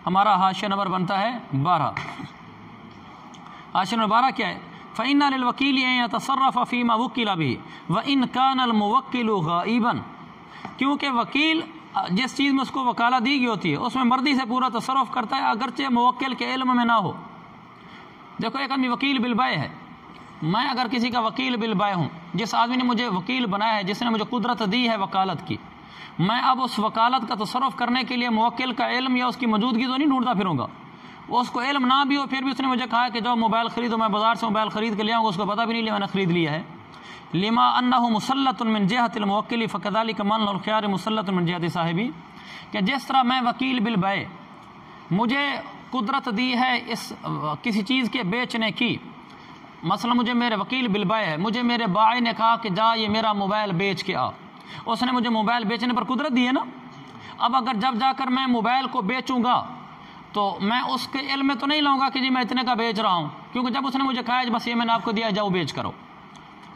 ہمارا حاشیہ نمبر بنتا ہے 12، حاشیہ نمبر 12 کیا ہے، فَإِنَّ لِلْوَكِيلِ أَن يَتَصَرَّفَ فِي مَا وُكِّلَ بِهِ وَإِنْ كَانَ الْمُوَكِّلُ غَائِبًا، کیونکہ وکیل جس چیز میں اس کو وکالت دی گئی ہوتی ہے اس میں مرضی سے پورا تصرف کرتا ہے اگرچہ موکل کے علم میں نہ ہو۔ دیکھو ایک آدمی وکیل بالبیع ہے، میں اگر کسی کا وکیل بالبیع ہوں، جس آدمی نے مجھے وکیل بنایا ہے، جس نے مجھے قدرت دی ہے وکالت کی، میں اب اس وکالت کا تصرف کرنے کے لیے موکل کا علم یا اس کی موجودگی تو نہیں ڈھونڈتا پھروں گا، وہ اس کو علم نہ بھی ہو پھر بھی اس نے مجھے کہا کہ جاؤ موبائل خریدو، میں بازار سے موبائل خرید کے لے آؤں گا، اس کو پتہ بھی نہیں لیا میں نے خرید لیا ہے۔ لما انہ مسلط من جہت الموکل فکذلک من لہ الخیار مسلط من جہت صاحبی، کہ جس طرح میں وکیل بالبیع، مجھے قدرت دی ہے اس کسی چیز کے بیچنے کی، مثلا مجھے میرے وکیل بالبیع ہے، مجھے میرے بائی نے کہا کہ جا یہ میرا موبائل بیچ کے آ، اس نے مجھے موبائل بیچنے پر قدرت دی ہے نا، اب اگر جب جا کر میں موبائل کو بیچوں گا تو میں اس کے علم میں تو نہیں لاؤں گا کہ جی میں اتنے کا بیچ رہا ہوں، کیونکہ جب اس نے مجھے کہا ہے بس یہ میں نے آپ کو دیا جاؤ بیچ کرو،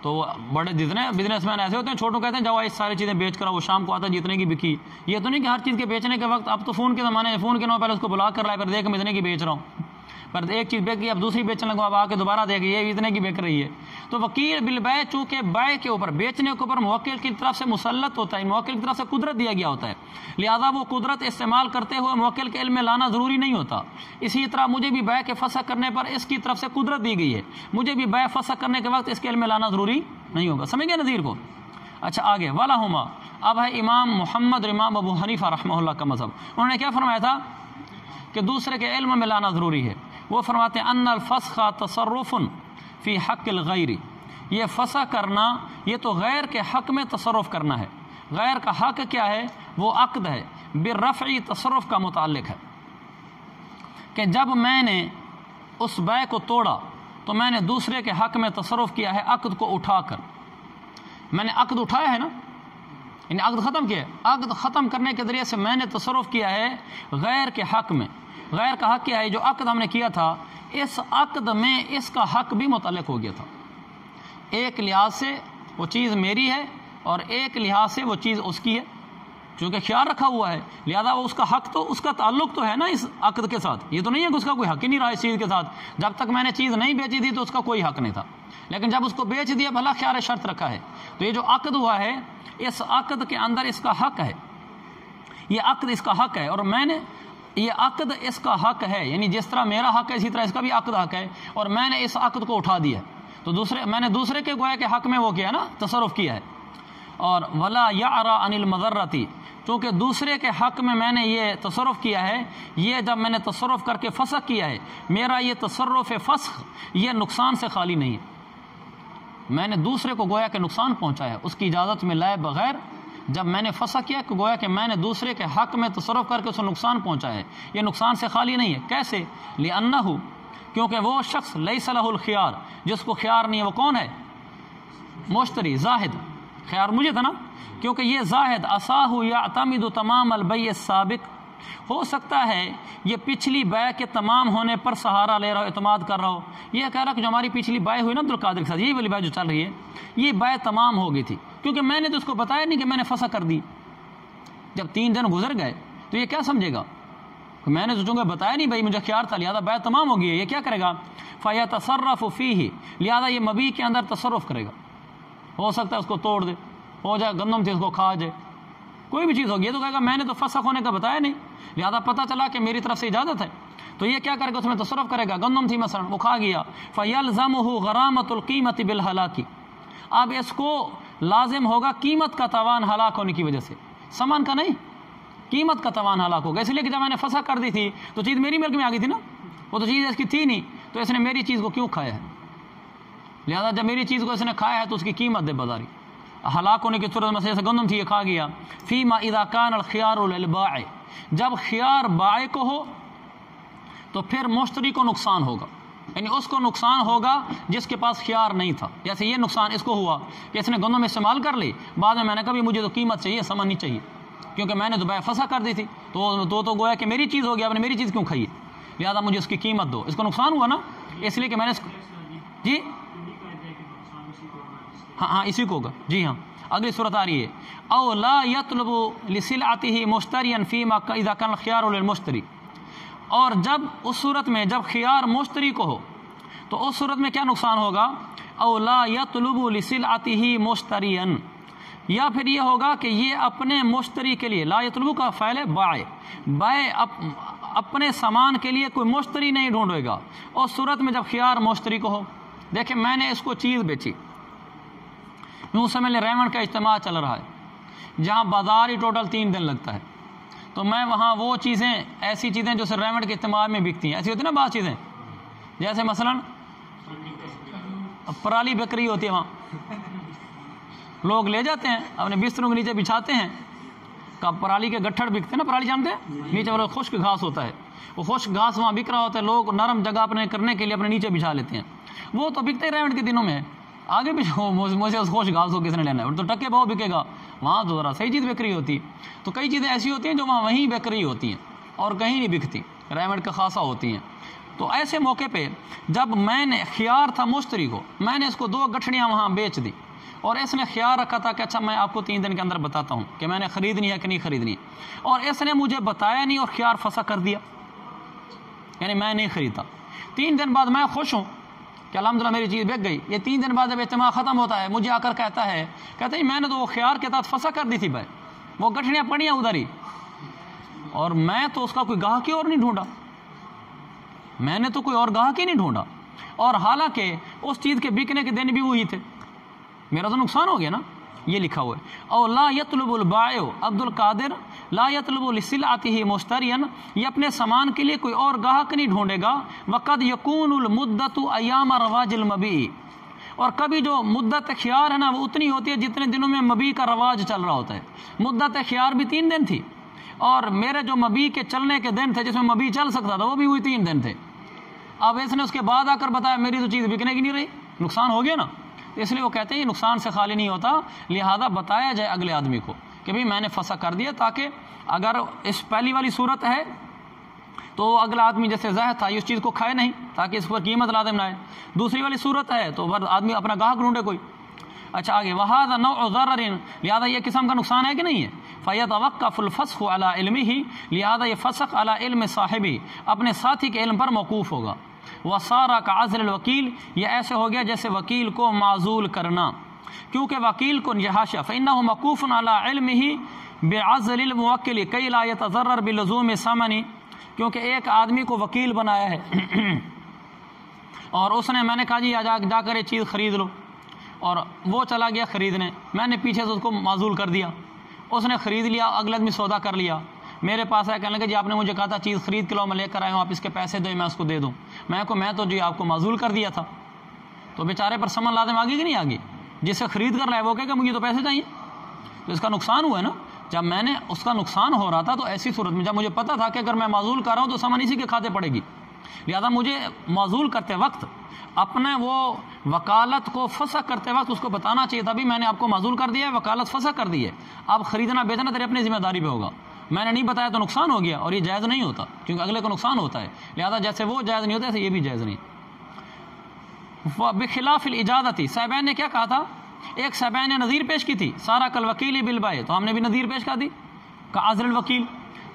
تو بڑے جتنے بزنس مین ایسے ہوتے ہیں، چھوٹوں کہتے ہیں جاؤ اس ساری چیزیں بیچ کرو، وہ شام کو آتا ہے جتنے کی بکی، یہ تو نہیں کہ ہر چیز کے بیچنے کے وقت، اب تو فون کے زمانے میں فون کے نام پہلے اس کو بلاک کر رہا ہے، پھر دیکھ میں اتنے کی بیچ رہا ہوں، پر ایک چیز بیچ گئی اب دوسری بیچنے لگا، اب آ کے دوبارہ دیکھ یہ اتنے کی بک رہی ہے۔ تو وکیل بالبیع چونکہ بیع کے اوپر، بیچنے کے اوپر موکل کی طرف سے مسلط ہوتا ہے، موکل کی طرف سے قدرت دیا گیا ہوتا ہے، لہذا وہ قدرت استعمال کرتے ہوئے موکل کے علم میں لانا ضروری نہیں ہوتا۔ اسی طرح مجھے بھی بیع کے فسخ کرنے پر اس کی طرف سے قدرت دی گئی ہے، مجھے بھی بیع فسخ کرنے کے وقت اس کے علم میں لانا ضروری نہیں ہوگا۔ سمجھ گئے نظیر کو؟ اچھا آگے وَلَهُمَا، اب ہے امام محمد امام ابو حنیفہ رحمہ اللہ کا مذہب، انہوں نے کیا فرمایا تھا کہ دوسرے کے علم میں لانا ضروری ہے، وہ فرماتے ہیں ان الفسخ تصرف فی حق الغیر، یہ فسخ کرنا یہ تو غیر کے حق میں تصرف کرنا ہے، غیر کا حق کیا ہے، وہ عقد ہے، بالرفع تصرف کا متعلق ہے، کہ جب میں نے اس بیع کو توڑا تو میں نے دوسرے کے حق میں تصرف کیا ہے عقد کو اٹھا کر، میں نے عقد اٹھایا ہے نا، یعنی عقد ختم کیا ہے، عقد ختم کرنے کے ذریعے سے میں نے تصرف کیا ہے غیر کے حق میں۔ غیر کا حق کیا ہے، جو عقد ہم نے کیا تھا اس عقد میں اس کا حق بھی متعلق ہو گیا تھا، ایک لحاظ سے وہ چیز میری ہے اور ایک لحاظ سے وہ چیز اس کی ہے، چونکہ خیال رکھا ہوا ہے لہذا وہ اس کا حق تو اس کا تعلق تو ہے نا اس عقد کے ساتھ، یہ تو نہیں ہے کہ اس کا کوئی حق ہی نہیں رہا اس چیز کے ساتھ، جب تک میں نے چیز نہیں بیچی تھی تو اس کا کوئی حق نہیں تھا، لیکن جب اس کو بیچ دیا بھلا خیال شرط رکھا ہے تو یہ جو عقد ہوا ہے اس عقد کے اندر اس کا حق ہے، یہ عقد اس کا حق ہے، اور میں نے یہ عقد اس کا حق ہے، یعنی جس طرح میرا حق ہے اسی طرح اس کا بھی عقد حق ہے، اور میں نے اس عقد کو اٹھا دیا تو میں نے دوسرے کے گویا کے حق میں وہ کیا نا تصرف کیا ہے۔ اور ولا یعرا عن المضرتی، چونکہ دوسرے کے حق میں نے یہ تصرف کیا ہے، یہ جب میں نے تصرف کر کے فسخ کیا ہے، میرا یہ تصرف فسخ یہ نقصان سے خالی نہیں ہے۔ میں نے دوسرے کو گویا کہ نقصان پہنچایا اس کی اجازت میں لائے بغیر، جب میں نے فسخ کیا کہ گویا کہ میں نے دوسرے کے حق میں تصرف کر کے اسے نقصان پہنچایا ہے، یہ نقصان سے خالی نہیں ہے۔ کیسے؟ لِأَنَّهُ، کیونکہ وہ شخص لَيْسَ لَهُ الْخِيَارُ، جس کو خیار نہیں ہے، وہ کون ہے؟ مشتری، زاہد۔ خیار مجھے تھا نا، کیونکہ یہ زاہد اصاہ یعتمد تمام البیع السابق، ہو سکتا ہے یہ پچھلی بیع کے تمام ہونے پر سہارا لے رہا ہو، اعتماد کر رہا ہو، یہ کہہ رہا کہ جو ہماری پچھلی بیع ہوئی نا عبدالقادر کے ساتھ، یہی والی بیع جو چل رہی ہے، یہ بیع تمام ہو گئی تھی، کیونکہ میں نے تو اس کو بتایا نہیں کہ میں نے فسخ کر دی۔ جب 3 دن گزر گئے تو یہ کیا سمجھے گا کہ میں نے سوچوں گا بتایا نہیں بھائی، مجھے خیار تھا، لہذا بیع تمام ہو گئی ہے، یہ کیا کرے گا؟ فَيَتَصَرَّفُ فِيهِ، لہذا یہ مبیع کے اندر تصرف کرے گا۔ ہو سکتا ہے اس کو توڑ دے، ہو جائے گندم تھی اس کو کھا جائے، کوئی بھی چیز ہوگی، یہ تو کہے گا میں نے تو فسخ ہونے کا بتایا نہیں، لہذا پتہ چلا کہ میری طرف سے اجازت ہے، تو یہ کیا کرے گا؟ اس میں تصرف کرے گا۔ گندم تھی مثلا، وہ کھا گیا، فَيَلْزَمُهُ غَرَامَةُ الْقِيمَةِ بِالْهَلَاكِ، اب اس کو لازم ہوگا قیمت کا تاوان ہلاک ہونے کی وجہ سے، سامان کا نہیں، قیمت کا تاوان ہلاک ہوگا، اس لیے کہ جب میں نے فسخ کر دی تھی تو چیز میری ملک میں آ گئی تھی نا، وہ تو چیز اس کی تھی نہیں، تو اس نے میری چیز کو کیوں کھایا ہے؟ لہذا جب میری چیز کو اس نے کھایا ہے تو اس کی قیمت دے بازاری، ہلاک ہونے کی صورت میں جیسے گندم تھی یہ کھا گیا۔ فیما اذا کان الخیار للبائع، جب خیار بائع کو ہو تو پھر مشتری کو نقصان ہوگا، یعنی اس کو نقصان ہوگا جس کے پاس خیار نہیں تھا۔ جیسے یہ نقصان اس کو ہوا کہ اس نے گندم استعمال کر لی، بعد میں نے کہا بھی مجھے تو قیمت چاہیے، سامان نہیں چاہیے، کیونکہ میں نے تو بیع فسخ کر دی تھی، تو گویا کہ میری چیز ہو گیا، آپ نے میری چیز کیوں کھائی ہے، لہذا مجھے اس کی قیمت دو۔ اس کو نقصان ہوا نا، اس لیے کہ میں نے جی ہاں اسی کو ہوگا، جی ہاں۔ اگلی صورت آ رہی ہے او لا یطلب لسلعته مشتریا فیما اذا کان الخيار للمشتری، اور جب اس صورت میں جب خیار مشتری کو ہو تو اس صورت میں کیا نقصان ہوگا؟ او لا یطلب لسلعته مشتریا، یا پھر یہ ہوگا کہ یہ اپنے مشتری کے لیے، لا یطلب کا فعل ہے بائع، اپنے سامان کے لیے کوئی مشتری نہیں ڈھونڈے گا اس صورت میں جب خیار مشتری کو ہو۔ دیکھیں میں نے اس کو چیز بیچی، یوں سمجھ لیں ریمنڈ کا اجتماع چل رہا ہے جہاں بازار ہی ٹوٹل 3 دن لگتا ہے، تو میں وہاں وہ چیزیں، ایسی چیزیں جو صرف ریمنڈ کے اجتماع میں بکتی ہیں، ایسی ہوتی ہیں نا بعض چیزیں، جیسے مثلا پرالی بکری ہوتی ہے، وہاں لوگ لے جاتے ہیں اپنے بستروں کے نیچے بچھاتے ہیں، پرالی کے گٹھڑ بکتے ہیں نا، پرالی جانتے ہیں، نیچے وہ خشک گھاس ہوتا ہے، وہ خشک گھاس وہاں بک رہا ہوتا ہے، لوگ نرم جگہ اپنے کرنے کے لیے اپنے نیچے بچھا لیتے ہیں، وہ تو بکتے ہی ریمنڈ کے دنوں میں ہے، آگے بھی مجھے اس خشک گھاس کو کس نے لینا ہے، تو ٹکے بہت بکے گا، وہاں تو ذرا صحیح چیز بک رہی ہوتی ہے۔ تو کئی چیزیں ایسی ہوتی ہیں جو وہاں وہیں بک رہی ہوتی ہیں اور کہیں نہیں بکتی، ریمنڈ کا خاصہ ہوتی ہیں۔ تو ایسے موقع پہ جب میں نے خیار تھا مشتری کو، میں نے اس کو 2 گٹھڑیاں وہاں بیچ دی، اور اس نے خیال رکھا تھا کہ اچھا میں آپ کو 3 دن کے اندر بتاتا ہوں کہ میں نے خریدنی ہے کہ نہیں خریدنی، اور اس نے مجھے بتایا نہیں اور خیار فسخ کر دیا، یعنی میں نہیں خریدا۔ 3 دن بعد میں خوش ہوں کہ الحمدللہ میری چیز بک گئی، یہ 3 دن بعد جب اجتماع ختم ہوتا ہے مجھے آ کر کہتا ہے میں نے تو وہ خیار کے ساتھ فسخ کر دی تھی بھائی، وہ گٹھڑیاں پڑیاں ادھر ہی، اور میں تو اس کا کوئی گاہک ہی اور نہیں ڈھونڈا، میں نے تو کوئی اور گاہک ہی نہیں ڈھونڈا، اور حالانکہ اس چیز کے بکنے کے دن بھی وہی تھے، میرا تو نقصان ہو گیا نا۔ یہ لکھا ہوا ہے او لا یطلب البائع عبد القادر لا یطلب لسلعته مشتریا، یہ اپنے سامان کے لیے کوئی اور گاہک نہیں ڈھونڈے گا، وقد یکون المدت ایام رواج المبیع، اور کبھی جو مدت خیار ہے نا وہ اتنی ہوتی ہے جتنے دنوں میں مبیع کا رواج چل رہا ہوتا ہے، مدت خیار بھی 3 دن تھی، اور میرے جو مبیع کے چلنے کے دن تھے جس میں مبیع چل سکتا تھا وہ بھی ہوئی 3 دن تھے، اب اس نے اس کے بعد آ کر بتایا میری تو چیز بکنے کی نہیں رہی، نقصان ہو گیا نا، اس لیے وہ کہتے ہیں یہ نقصان سے خالی نہیں ہوتا، لہذا بتایا جائے اگلے آدمی کو کہ بھئی میں نے فسخ کر دیا، تاکہ اگر اس پہلی والی صورت ہے تو اگلا آدمی جیسے زہد تھا اس چیز کو کھائے نہیں تاکہ اس پر قیمت لازم نہ آئے، دوسری والی صورت ہے تو آدمی اپنا گاہک ڈھونڈے کوئی۔ اچھا آگے وہذا نوع ضرر، لہذا یہ قسم کا نقصان ہے کہ نہیں ہے، فیتوقف الفسخ علی علمہ، لہذا یہ فسخ علی علم صاحبی، اپنے ساتھی کے علم پر موقوف ہوگا، وصار کعزل الوکیل، یہ ایسے ہو گیا جیسے وکیل کو معزول کرنا، کیونکہ وکیل کو حاشیہ فإنہ موقوف علی علمہ بعزل الموکل کئی لا یتضرر بلزوم ثمن، کیونکہ ایک آدمی کو وکیل بنایا ہے اور اس نے میں نے کہا جی جا کر یہ چیز خرید لو، اور وہ چلا گیا خریدنے، میں نے پیچھے سے اس کو معزول کر دیا، اس نے خرید لیا، اگلے آدمی سودا کر لیا، میرے پاس آیا کہنے لگا جی آپ نے مجھے کہا تھا چیز خرید کے لاؤ، میں لے کر آیا ہوں، آپ اس کے پیسے دو میں اس کو دے دوں. میں تو جی آپ کو معزول کر دیا تھا. تو بیچارے پر سمن لازم آگے کہ نہیں آگے؟ جس سے خرید کر لائے وہ کہے کہ مجھے تو پیسے چاہیے، تو اس کا نقصان ہوا ہے نا. جب میں نے اس کا نقصان ہو رہا تھا تو ایسی صورت میں جب مجھے پتا تھا کہ اگر میں معزول کر رہا ہوں تو سمن اسی کے کھاتے پڑے گی، لہٰذا مجھے معزول کرتے وقت اپنے وہ وکالت کو فسخ کرتے وقت اس کو بتانا چاہیے تھا بھی میں نے آپ کو معزول کر دیا ہے، وکالت فسخ کر دی ہے، اب خریدنا بیچنا تیرے اپنی ذمہ داری پہ ہوگا. میں نے نہیں بتایا تو نقصان ہو گیا، اور یہ جائز نہیں ہوتا کیونکہ اگلے کو نقصان ہوتا ہے، لہذا جیسے وہ جائز نہیں ہوتا ایسے یہ بھی جائز نہیں. بخلاف الاجازتی، صاحبین نے کیا کہا تھا؟ ایک صاحبین نے نظیر پیش کی تھی، سارا کل وکیل بالبائے، تو ہم نے بھی نظیر پیش کر دی کہ عذر الوکیل.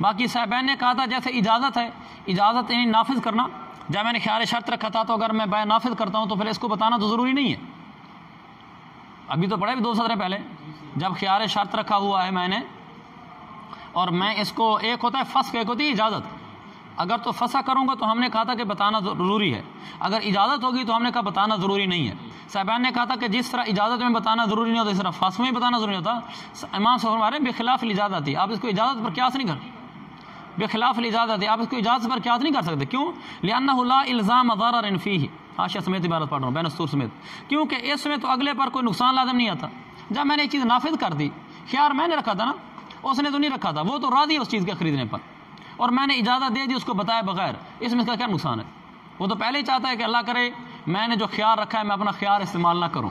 باقی صاحبین نے کہا تھا جیسے اجازت ہے، اجازت یعنی نافذ کرنا، جب میں نے خیال شرط رکھا تھا تو اگر میں بائع نافذ کرتا ہوں تو پھر اس کو بتانا تو ضروری نہیں ہے. ابھی تو پڑھے بھی 2 سطریں پہلے، جب خیال شرط رکھا ہوا ہے میں نے اور میں اس کو، ایک ہوتا ہے فسخ ایک ہوتی ہے اجازت. اگر تو فسخ کروں گا تو ہم نے کہا تھا کہ بتانا ضروری ہے، اگر اجازت ہوگی تو ہم نے کہا بتانا ضروری نہیں ہے. صاحبان نے کہا تھا کہ جس طرح اجازت میں بتانا ضروری نہیں ہوتا اس طرح فسخ میں بتانا ضروری ہوتا. امام صاحب فرما رہے ہیں بخلاف الاجازت، آپ اس کو اجازت پر قیاس نہیں کر، بخلاف الاجازت آپ اس کو اجازت پر قیاس نہیں کر سکتے. کیوں؟ لأنه لا الزام ضرر فيه، حاشیہ سمیت عبارت پڑھ رہا ہوں بین السطور سمیت، کیونکہ اس میں تو اگلے پر کوئی نقصان لازم نہیں آتا. جب میں نے ایک چیز نافذ کر دی، خیار میں نے رکھا تھا نا، اس نے تو نہیں رکھا تھا، وہ تو راضی ہے اس چیز کے خریدنے پر، اور میں نے اجازت دے دی اس کو بتائے بغیر، اس میں اس کا کیا نقصان ہے؟ وہ تو پہلے ہی چاہتا ہے کہ اللہ کرے میں نے جو خیار رکھا ہے میں اپنا خیار استعمال نہ کروں،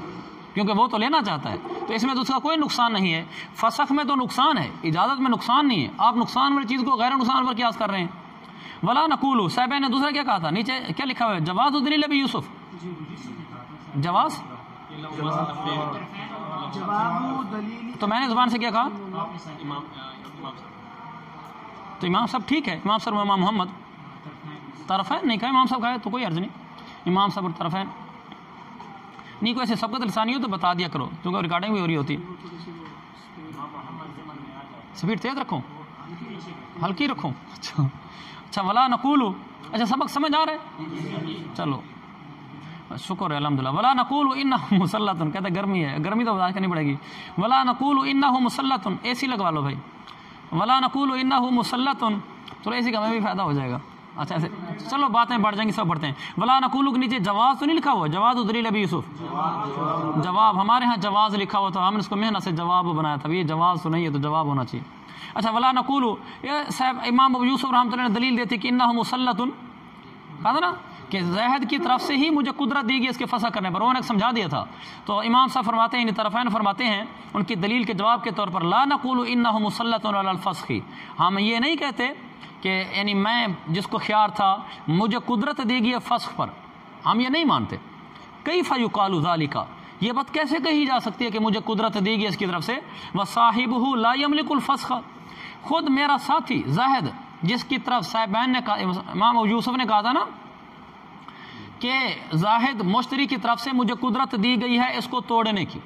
کیونکہ وہ تو لینا چاہتا ہے، تو اس میں تو اس کا کوئی نقصان نہیں ہے. فسخ میں تو نقصان ہے، اجازت میں نقصان نہیں ہے. آپ نقصان والی چیز کو غیر نقصان پر قیاس کر رہے ہیں. ولا نقول، صاحب نے دوسرا کیا کہا تھا؟ نیچے کیا لکھا ہوا ہے؟ جواز دلیل ابی یوسف، جواز، تو میں نے زبان سے کیا کہا؟ تو امام صاحب ٹھیک ہے، امام صاحب امام محمد طرفین نہیں کہا، امام صاحب کہا تو کوئی عرض نہیں. امام صاحب طرفین نہیں، کوئی ایسے سبقت لسانی ہو تو بتا دیا کرو کیونکہ ریکارڈنگ بھی ہو رہی ہوتی ہے. سپیڈ تیز رکھوں، ہلکی رکھوں؟ اچھا ولا نقول، اچھا سبق سمجھ آ رہا ہے؟ چلو شکر ہے الحمدللہ. ولا نقول انہ مسلط، کہتے گرمی ہے، گرمی تو برداشت کرنی پڑے گی. ولا نقول انہ مسلط، اے سی لگوا لو بھائی. ولا نقول انہ مسلط، تو اے سی کا ہمیں بھی فائدہ ہو جائے گا. اچھا ایسے چلو باتیں بڑھ جائیں گی، سب پڑھتے ہیں. ولا نقول کے نیچے جواز تو نہیں لکھا ہوا؟ جواز دلیل ابی یوسف، جواب ہمارے ہاں جواز لکھا ہوا تھا، ہم نے اس کو محنت سے جواب بنایا تھا. یہ جواز تو نہیں ہے تو جواب ہونا چاہیے. اچھا ولا نقول، یہ صاحب امام ابو یوسف رحمۃ اللہ نے دلیل دیتی کہ انہ مسلط، کہا تھا نا کہ زاہد کی طرف سے ہی مجھے قدرت دی گئی اس کے فسخ کرنے پر، انہوں نے سمجھا دیا تھا. تو امام صاحب فرماتے ہیں، طرفین فرماتے ہیں ان کی دلیل کے جواب کے طور پر لا نقول انہ مسلط علی الفسخ، ہم یہ نہیں کہتے کہ یعنی میں جس کو خیار تھا مجھے قدرت دی گئی ہے فسخ پر، ہم یہ نہیں مانتے. کیف یقال ذالک، یہ بات کیسے کہی جا سکتی ہے کہ مجھے قدرت دی گئی اس کی طرف سے؟ وصاحبہ لا یملک الفسخ، خود میرا ساتھی زاہد جس کی طرف صاحبین نے کہا، امام ابو یوسف نے کہا تھا نا کہ زاہد مشتری کی طرف سے مجھے قدرت دی گئی ہے اس کو توڑنے کی،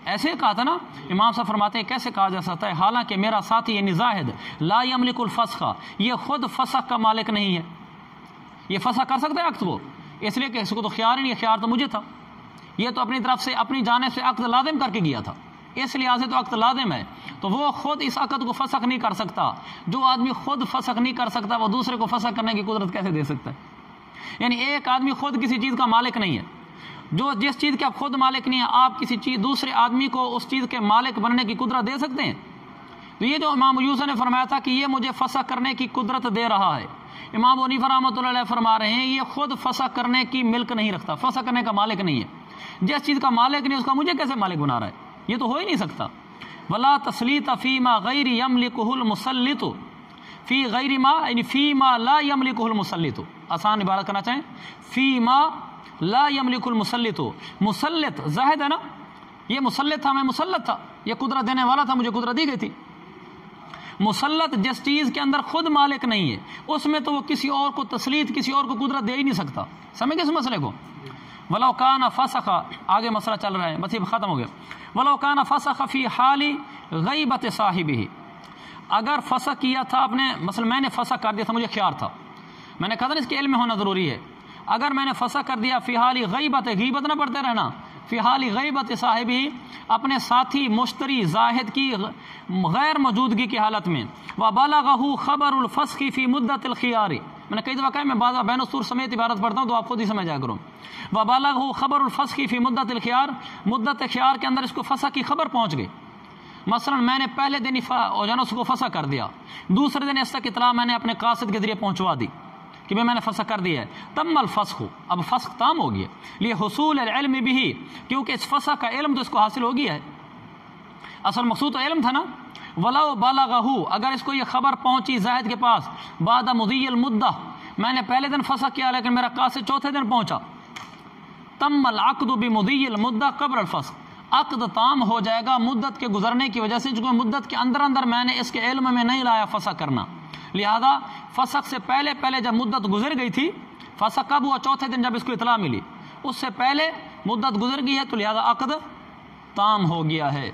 ایسے کہا تھا نا. امام صاحب فرماتے ہیں کیسے کہا جا سکتا ہے حالانکہ میرا ساتھی یعنی زاہد لا یملک الفسخ، یہ خود فسخ کا مالک نہیں ہے. یہ فسخ کر سکتا ہے عقد کو؟ اس لیے کہ اس کو تو خیار ہی نہیں، خیار تو مجھے تھا، یہ تو اپنی طرف سے اپنی جانب سے عقد لازم کر کے گیا تھا، اس لحاظ سے تو عقد لازم ہے، تو وہ خود اس عقد کو فسخ نہیں کر سکتا. جو آدمی خود فسخ نہیں کر سکتا وہ دوسرے کو فسخ کرنے کی قدرت کیسے دے سکتا ہے؟ یعنی ایک آدمی خود کسی چیز کا مالک نہیں ہے، جو جس چیز کے آپ خود مالک نہیں ہیں آپ کسی چیز دوسرے آدمی کو اس چیز کے مالک بننے کی قدرت دے سکتے ہیں؟ تو یہ جو امام یوسف نے فرمایا تھا کہ یہ مجھے فسخ کرنے کی قدرت دے رہا ہے، امام ابو حنیفہ رحمۃ اللہ علیہ فرما رہے ہیں یہ خود فسخ کرنے کی ملک نہیں رکھتا، فسخ کرنے کا مالک نہیں ہے. جس چیز کا مالک نہیں اس کا مجھے کیسے مالک بنا رہا ہے؟ یہ تو ہو ہی نہیں سکتا. ولا تسلیط فیما غیر یملکہ المسلط، فی غیر ما یعنی فیما لا یملکہ المسلط، آسان عبارت کرنا چاہیں فیما لا یملک المسلط. مسلط زاہد ہے نا، یہ مسلط تھا، میں مسلط تھا، یہ قدرت دینے والا تھا، مجھے قدرت دی گئی تھی. مسلط جس چیز کے اندر خود مالک نہیں ہے اس میں تو وہ کسی اور کو تسلیط، کسی اور کو قدرت دے ہی نہیں سکتا. سمجھ گئے اس مسئلے کو؟ ولو کان فسخ، آگے مسئلہ چل رہا ہے بس یہ ختم ہو گیا. ولو کان فسخ فی حال غیبت صاحبہ، اگر فسخ کیا تھا اپنے، مثلا میں نے فسخ کر دیا تھا، مجھے خیار تھا، میں نے کہا تھا اس کے علم میں ہونا ضروری ہے، اگر میں نے فسخ کر دیا فی حال غیبت، غیبت نہ پڑھتے رہنا، فی حال غیبت صاحبی، اپنے ساتھی مشتری زاہد کی غیر موجودگی کی حالت میں، وبلغہ خبر الفسخ فی مدت الخیار، میں نے کئی دفعہ کہا میں بعض بین السور سمیت عبارت پڑھتا ہوں تو آپ خود ہی سمجھ جایا کرو، وبلغہ خبر الفسخ فی مدت الخیار، مدت خیار کے اندر اس کو فسخ کی خبر پہنچ گئی، مثلا میں نے پہلے دن اس کو فسخ کر دیا، دوسرے دن اس تک اطلاع میں نے اپنے قاصد کے ذریعے پہنچوا دی کہ میں نے فسخ کر دیا ہے، تم الفسخ، اب فسخ تام ہو گیا، لیے حصول العلم بھی، کیونکہ اس فسخ کا علم تو اس کو حاصل ہو گیا ہے، اصل مقصود تو علم تھا نا، ولو بلغہ، اگر اس کو یہ خبر پہنچی زاہد کے پاس بعد مضی المدہ، میں نے پہلے دن فسخ کیا لیکن میرا قاصد چوتھے دن پہنچا، تم العقد بمضی المدہ قبل الفسخ، عقد تام ہو جائے گا مدت کے گزرنے کی وجہ سے، چونکہ مدت کے اندر اندر میں نے اس کے علم میں نہیں لایا فسخ کرنا، لہذا فسخ سے پہلے جب مدت گزر گئی تھی، فسخ کب ہوا؟ چوتھے دن جب اس کو اطلاع ملی، اس سے پہلے مدت گزر گئی ہے تو لہذا عقد تام ہو گیا ہے۔